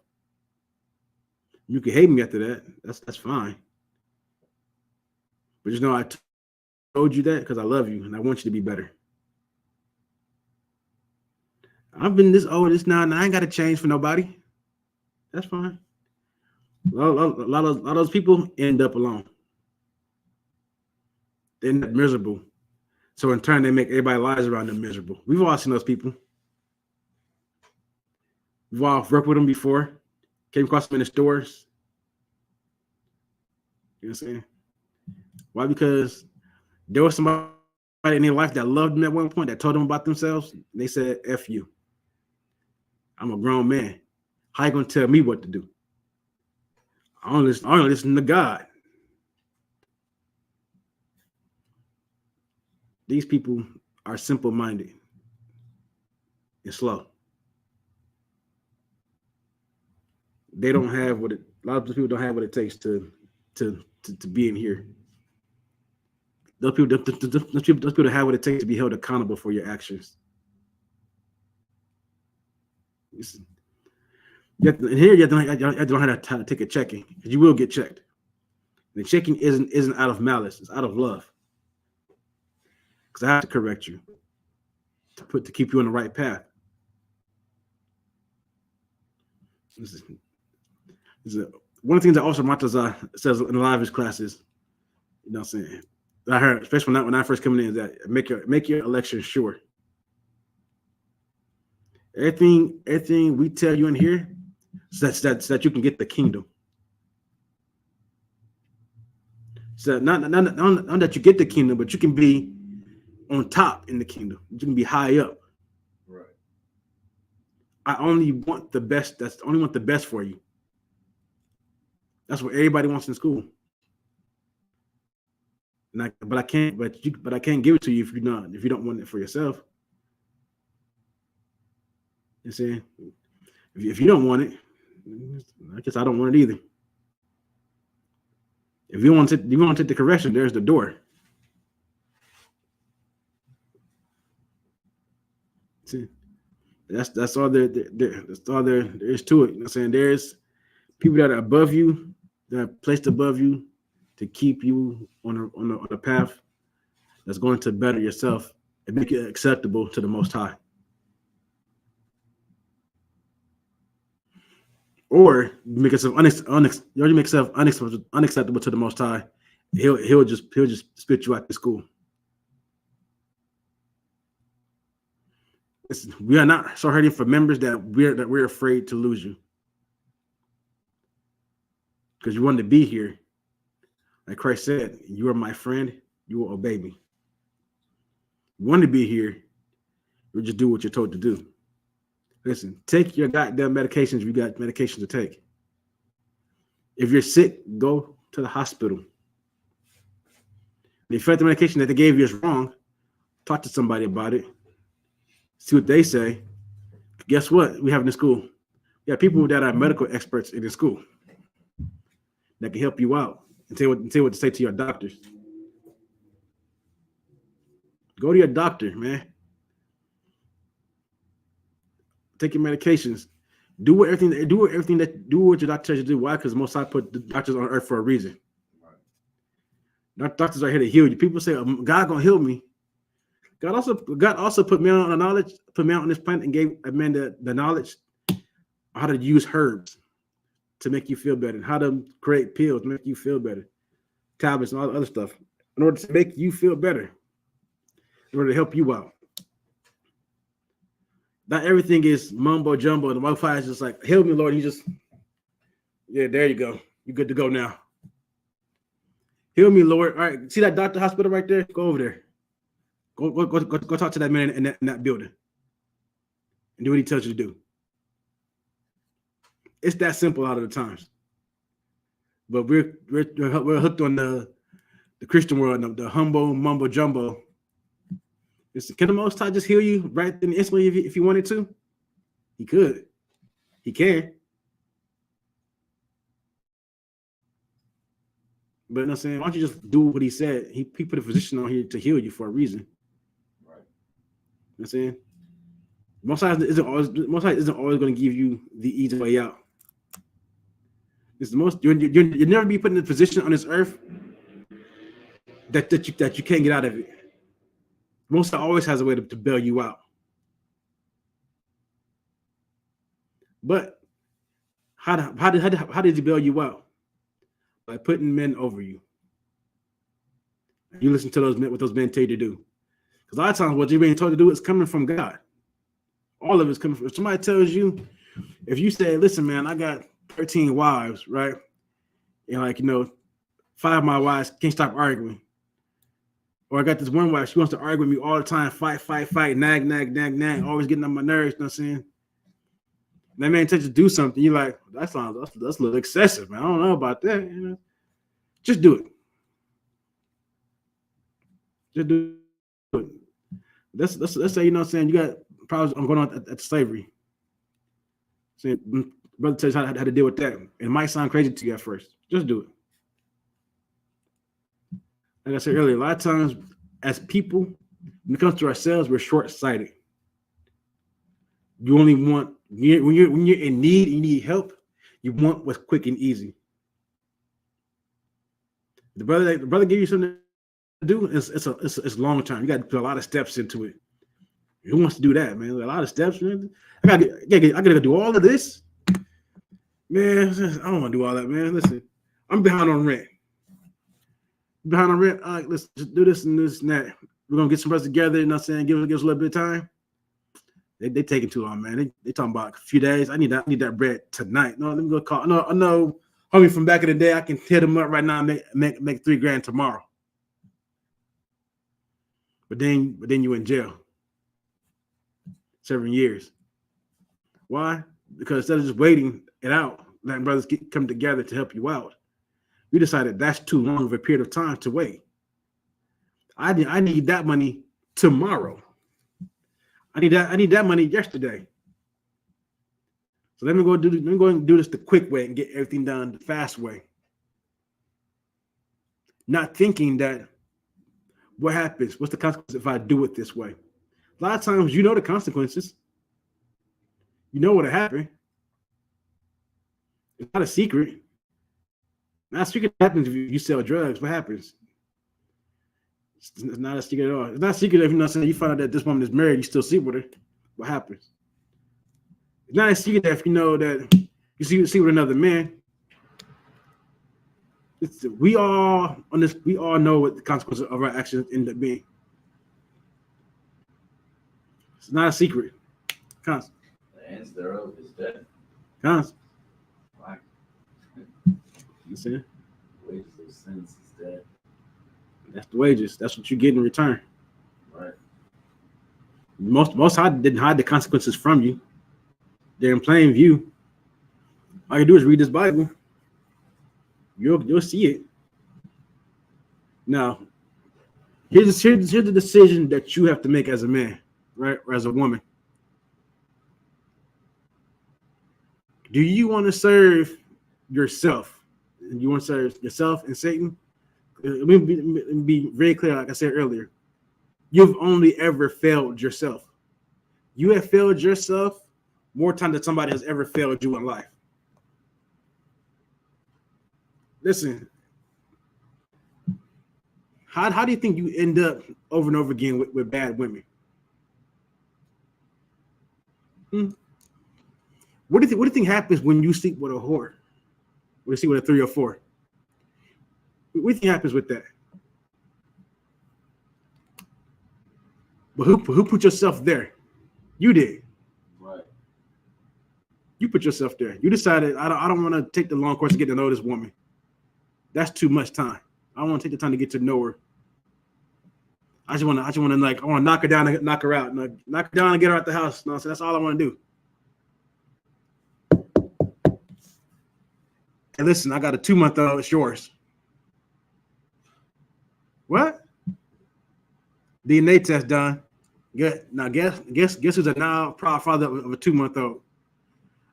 You can hate me after that. That's fine. But just know I told you that because I love you and I want you to be better. I've been this old, this now, and I ain't got to change for nobody. That's fine. A lot of those people end up alone. They end up miserable. So in turn, they make everybody's lives around them miserable. We've all seen those people. We've all worked with them before. Came across them in the stores. You know what I'm saying? Why? Because there was somebody in their life that loved them at one point that told them about themselves. And they said, F you. I'm a grown man. How you gonna tell me what to do? I don't listen to God. These people are simple-minded and slow. They don't have a lot of people don't have what it takes to be in here. Those people have what it takes to be held accountable for your actions. You have to learn how to take a checking, because you will get checked. The checking isn't out of malice; it's out of love. Because I have to correct you to keep you on the right path. One of the things that also Mataza says in a lot of his classes, you know what I'm saying, I heard, especially when I first coming in, is that make your election sure. Everything we tell you in here, so that you can get the kingdom. So not that you get the kingdom, but you can be on top in the kingdom. You can be high up. Right. I only want the best. I only want the best for you. That's what everybody wants in school. But I can't give it to you if you don't want it for yourself. You see, if you don't want it, I guess I don't want it either. If you want to take the correction, there's the door. See, that's all there is to it. You know what I'm saying? There's people that are above you, that are placed above you to keep you on a path that's going to better yourself and make it acceptable to the Most High. Or you make yourself unacceptable to the Most High. He'll just spit you out the school. We are not so hurting for members that we're afraid to lose you. Because you wanted to be here. Like Christ said, you are my friend, you will obey me. You want to be here, you just do what you're told to do. Listen, take your goddamn medications if you got medications to take. If you're sick, go to the hospital. If you felt the medication that they gave you is wrong, talk to somebody about it. See what they say. Guess what? We have in the school. We have people that are medical experts in the school that can help you out and tell what to say to your doctors. Go to your doctor, man. Take your medications. Do what your doctor tells you to do. Why? Because most I put the doctors on earth for a reason. Doctors are here to heal you. People say, God gonna heal me. God also put me on the knowledge, put me out on this planet and gave a man the knowledge how to use herbs to make you feel better, and how to create pills to make you feel better, tablets and all the other stuff, in order to make you feel better, in order to help you out. Not everything is mumbo jumbo, and the Wi-Fi is just like, heal me, Lord. Yeah, there you go. You're good to go now. Heal me, Lord. All right, see that doctor hospital right there? Go over there. Go talk to that man in that building and do what he tells you to do. It's that simple a lot of the times. But we're hooked on the Christian world, the humble mumbo jumbo. Can the Most High just heal you right then instantly if he wanted to? He could. He can. But you know what I'm saying? Why don't you just do what he said? He put a physician on here to heal you for a reason. Right. You know what I'm saying? Most High isn't always going to give you the easy way out. It's the most you'll never be put in a position on this earth that you can't get out of it. Most High always has a way to bail you out. But how did he bail you out? By putting men over you. You listen to what those men tell you to do. Because a lot of times what you're being told to do is coming from God. All of it's coming from. If somebody tells you, if you say, listen, man, I got 13 wives, right? And 5 of my wives can't stop arguing. Or I got this one wife, she wants to argue with me all the time, fight, nag, always getting on my nerves, you know what I'm saying? And that man tells you to do something, you're like, that's a little excessive, man. I don't know about that. You know? Just do it. Just do it. Let's say, you know what I'm saying, you got problems going on at slavery. So, brother tells you how to deal with that. It might sound crazy to you at first. Just do it. Like I said earlier, a lot of times as people, when it comes to ourselves, we're short-sighted. You only want, when you're in need, you need help, you want what's quick and easy. The brother give you something to do, it's long term. You got to put a lot of steps into it. Who wants to do that, man? A lot of steps, man. I gotta do all of this. Man, I don't want to do all that, man. Listen, I'm behind on rent. All right, let's just do this and this and that. We're gonna get some brothers together, you know what I'm saying? Give us a little bit of time. They taking too long, man. They talking about a few days. I need that bread tonight. No, let me go call. No, I know homie from back in the day. I can hit him up right now and make $3,000 tomorrow. But then you in jail. 7 years. Why? Because instead of just waiting it out, letting brothers come together to help you out, we decided that's too long of a period of time to wait. I need that money tomorrow. I need that money yesterday. So let me go and do this the quick way and get everything done the fast way. Not thinking that what happens, what's the consequence if I do it this way? A lot of times you know the consequences. You know what'll happen. It's not a secret. Not a secret happens if you sell drugs. What happens? It's not a secret at all. It's not a secret if you find out that this woman is married, you still sleep with her. What happens? It's not a secret if you know that you see with another man. We all know what the consequences of our actions end up being. It's not a secret. Constant. The ends thereof is death. Constant. Right. You see? Wages of sins is death. That's the wages. That's what you get in return. Right. Most High didn't hide the consequences from you. They're in plain view. All you do is read this Bible. You'll see it. Now, here's the decision that you have to make as a man, right, or as a woman. Do you want to serve yourself? You want to serve yourself and Satan? Let me be very clear, like I said earlier. You've only ever failed yourself. You have failed yourself more times than somebody has ever failed you in life. Listen, how do you think you end up over and over again with bad women? What do you think happens when you sleep with a whore? Or you sleep with a 3 or 4? What do you think happens with that? But who put yourself there? You did. Right. You put yourself there. You decided I don't want to take the long course to get to know this woman. That's too much time. I don't want to take the time to get to know her. I just want to knock her down and knock her out. Knock her down and get her out the house. No, so that's all I want to do. Hey, listen, I got a 2-month-old. It's yours. What? DNA test done. Good. Now guess who's a now proud father of a 2-month-old,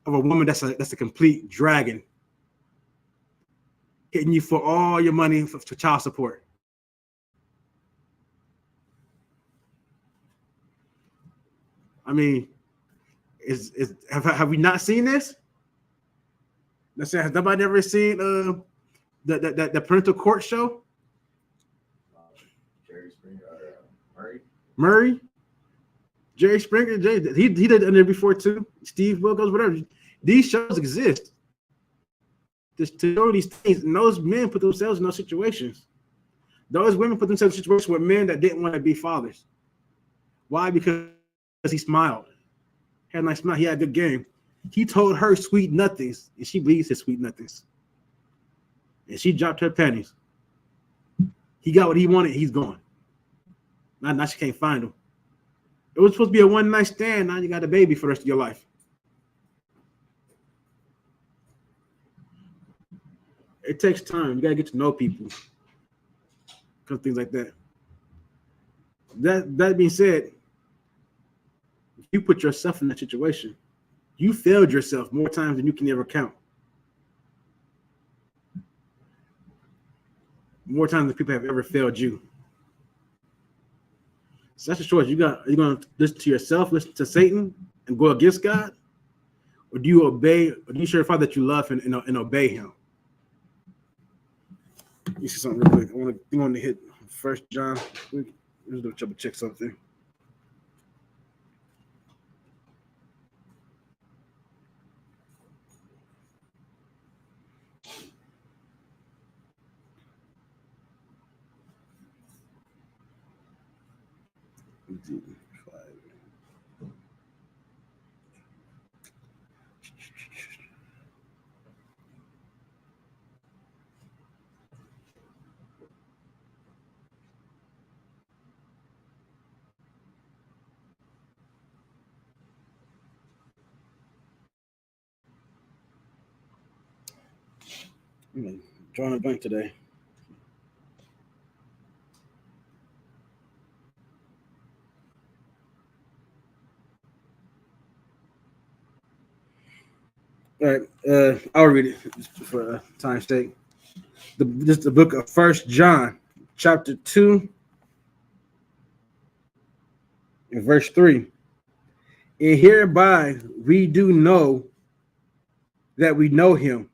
of a woman that's a complete dragon, hitting you for all your money for child support. I mean, have we not seen this? Let's say, has nobody ever seen the parental court show? Jerry Springer or Murray? Jerry Springer, he did it in there before too. Steve Wilkos, whatever. These shows exist to show these things, and those men put themselves in those situations. Those women put themselves in situations with men that didn't want to be fathers. Why? Because he smiled. Had a nice smile. He had a good game. He told her sweet nothings, and she believes his sweet nothings. And she dropped her panties. He got what he wanted. He's gone. Now she can't find him. It was supposed to be a one-night stand. Now you got a baby for the rest of your life. It takes time. You got to get to know people. Because things like that. That being said, if you put yourself in that situation, you failed yourself more times than you can ever count. More times than people have ever failed you. So that's a choice. Are you going to listen to yourself, listen to Satan, and go against God? Or do you obey, or do you show your Father that you love and obey him? You see something real quick. I want to hit 1 John. Let's double check something. I'm drawing a blank today. All right, I'll read it just for time's sake. This is the book of 1 John, chapter 2, and verse 3. And hereby we do know that we know him,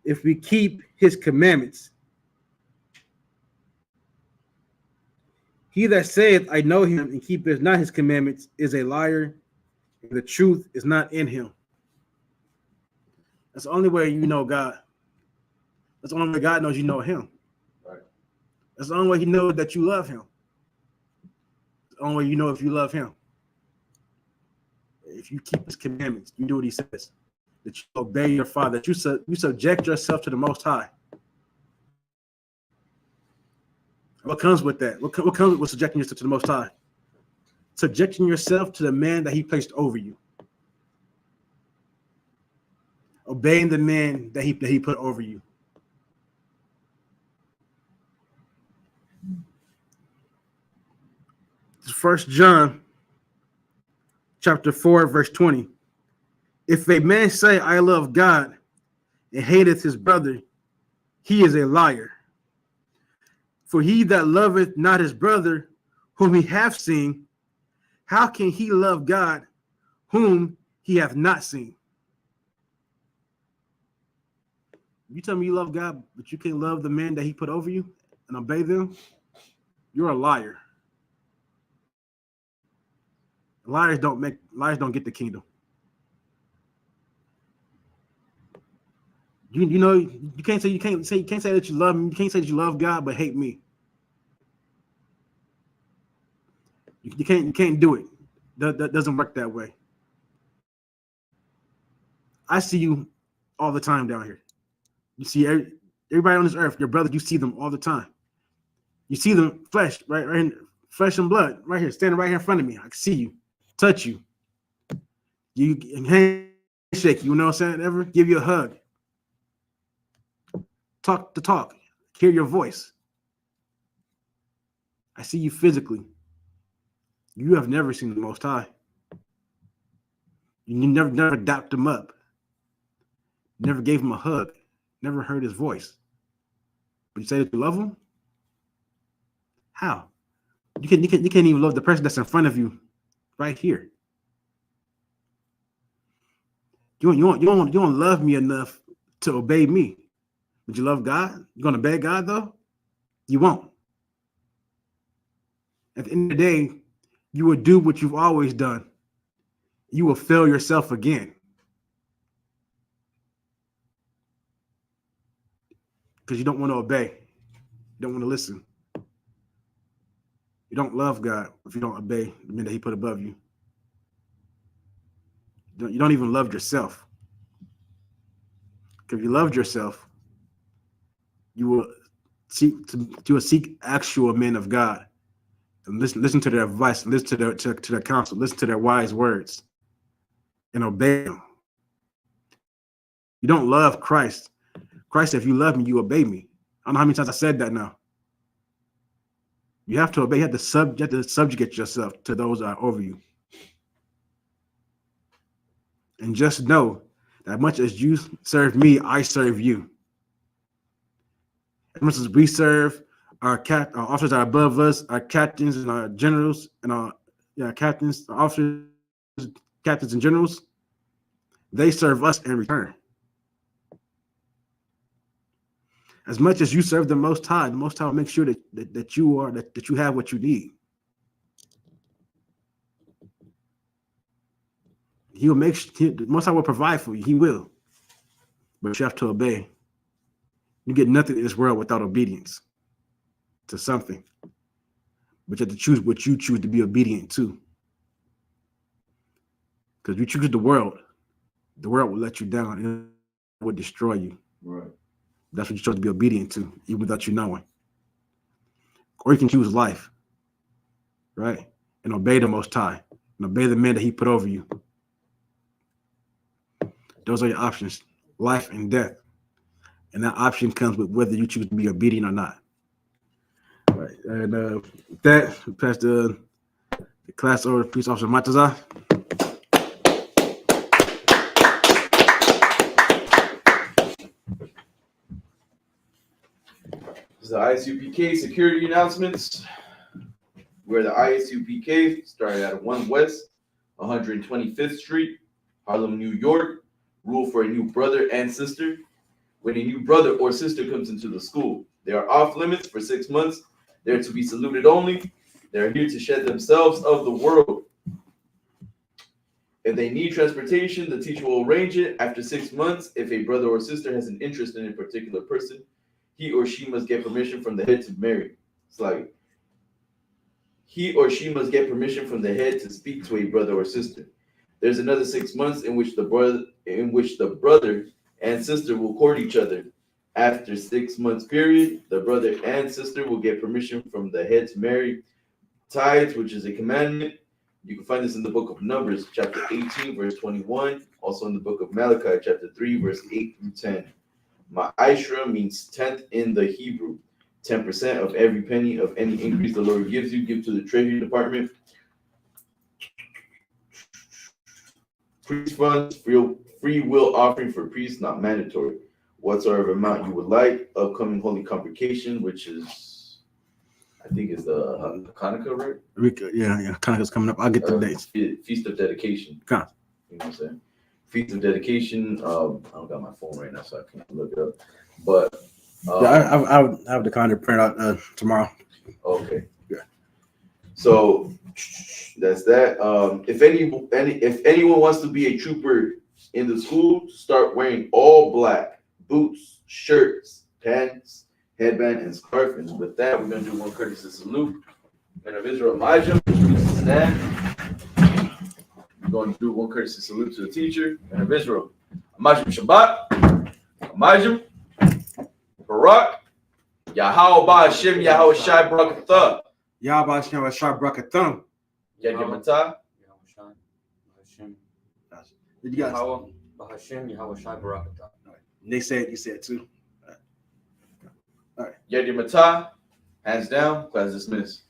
if we keep his commandments. He that saith, I know him, and keepeth not his commandments, is a liar, and the truth is not in him. That's the only way you know God. That's the only way God knows you know him. Right. That's the only way he knows that you love him. It's the only way you know if you love him. if you keep his commandments, you do what he says, that you obey your father, that you subject yourself to the Most High. What comes with that? What comes with subjecting yourself to the Most High? Subjecting yourself to the man that he placed over you. Obeying the man that he put over you. First John chapter 4, verse 20. If a man say, I love God, and hateth his brother, he is a liar. For he that loveth not his brother, whom he hath seen, how can he love God, whom he hath not seen? You tell me you love God, but you can't love the man that he put over you and obey them, you're a liar. Liars don't get the kingdom. You know, you can't say that you love me. You can't say that you love God but hate me. You can't do it. That doesn't work that way. I see you all the time down here. You see everybody on this earth, your brothers, you see them all the time. You see them flesh, right, flesh and blood, right here, standing right here in front of me. I can see you, touch you. You handshake you, know what I'm saying? Ever give you a hug. Talk the talk, hear your voice. I see you physically. You have never seen the Most High. You never dapped him up. Never gave him a hug. Never heard his voice. But you say that you love him? How? You can't even love the person that's in front of you right here. You don't love me enough to obey me. Would you love God? You gonna obey God though? You won't. At the end of the day, you will do what you've always done. You will fail yourself again. Because you don't want to obey. You don't want to listen. You don't love God if you don't obey the man that he put above you. You don't even love yourself. Because if you loved yourself, you will seek actual men of God and listen to their advice, listen to their counsel, listen to their wise words, and obey them. You don't love Christ. Christ said, if you love me, you obey me. I don't know how many times I said that now. You have to obey. You have to subjugate yourself to those that are over you. And just know that much as you serve me, I serve you. As much as we serve our officers that are above us, our captains and our generals and our captains, our officers, captains and generals, they serve us in return. As much as you serve the Most High will make sure that you have what you need. He will the Most High will provide for you. He will, but you have to obey. You get nothing in this world without obedience to something, but you have to choose what you choose to be obedient to. Because if you choose the world will let you down and it will destroy you. Right. That's what you chose to be obedient to, even without you knowing. Or you can choose life, right? And obey the Most High, and obey the man that he put over you. Those are your options, life and death. And that option comes with whether you choose to be obedient or not. All right. And with that, we pass the class over to Police Officer Matazar. This is the ISUPK security announcements. We're the ISUPK, starting at 1 West, 125th Street, Harlem, New York. Rule for a new brother and sister. When a new brother or sister comes into the school, they are off limits for 6 months. They're to be saluted only. They're here to shed themselves of the world. If they need transportation, the teacher will arrange it. After 6 months, if a brother or sister has an interest in a particular person, he or she must get permission from the head to marry. It's like he or she must get permission from the head to speak to a brother or sister. There's another 6 months in which the brother and sister will court each other. After 6 months period, the brother and sister will get permission from the head to marry. Tithes, which is a commandment. You can find this in the book of Numbers, chapter 18, verse 21. Also in the book of Malachi, chapter 3, verse 8 through 10. Ma'ashra means tenth in the Hebrew. 10% of every penny of any increase the Lord gives you, give to the Treasury Department. Priest funds, free will offering for priests, not mandatory. Whatsoever amount you would like. Upcoming Holy Convocation, which is, I think, is the Hanukkah, right? Yeah. Hanukkah's coming up. I'll get the dates. Feast of Dedication. Okay. You know what I'm saying? Feast of Dedication. I don't got my phone right now, so I can't look it up. But I have the calendar print out tomorrow. okay. Yeah. So that's that. If anyone wants to be a trooper in the school, start wearing all black boots, shirts, pants, headband, and scarf. And with that, we're gonna do one courtesy salute. Men of Israel, Majum, stand. We're going to do one courtesy salute to the teacher. Men of Israel, Majum Shabbat, Majum, Barak, Yahweh Hashem, Yahweh Shai Barakatah. Yahweh Hashem, Yahweh Shai Brakatham. Yadyamatah. Did you guys? Yahweh Bahashem, Yahweh Shai Barakatah. They said, you said too. Yadyamatah. Hands down, class dismissed.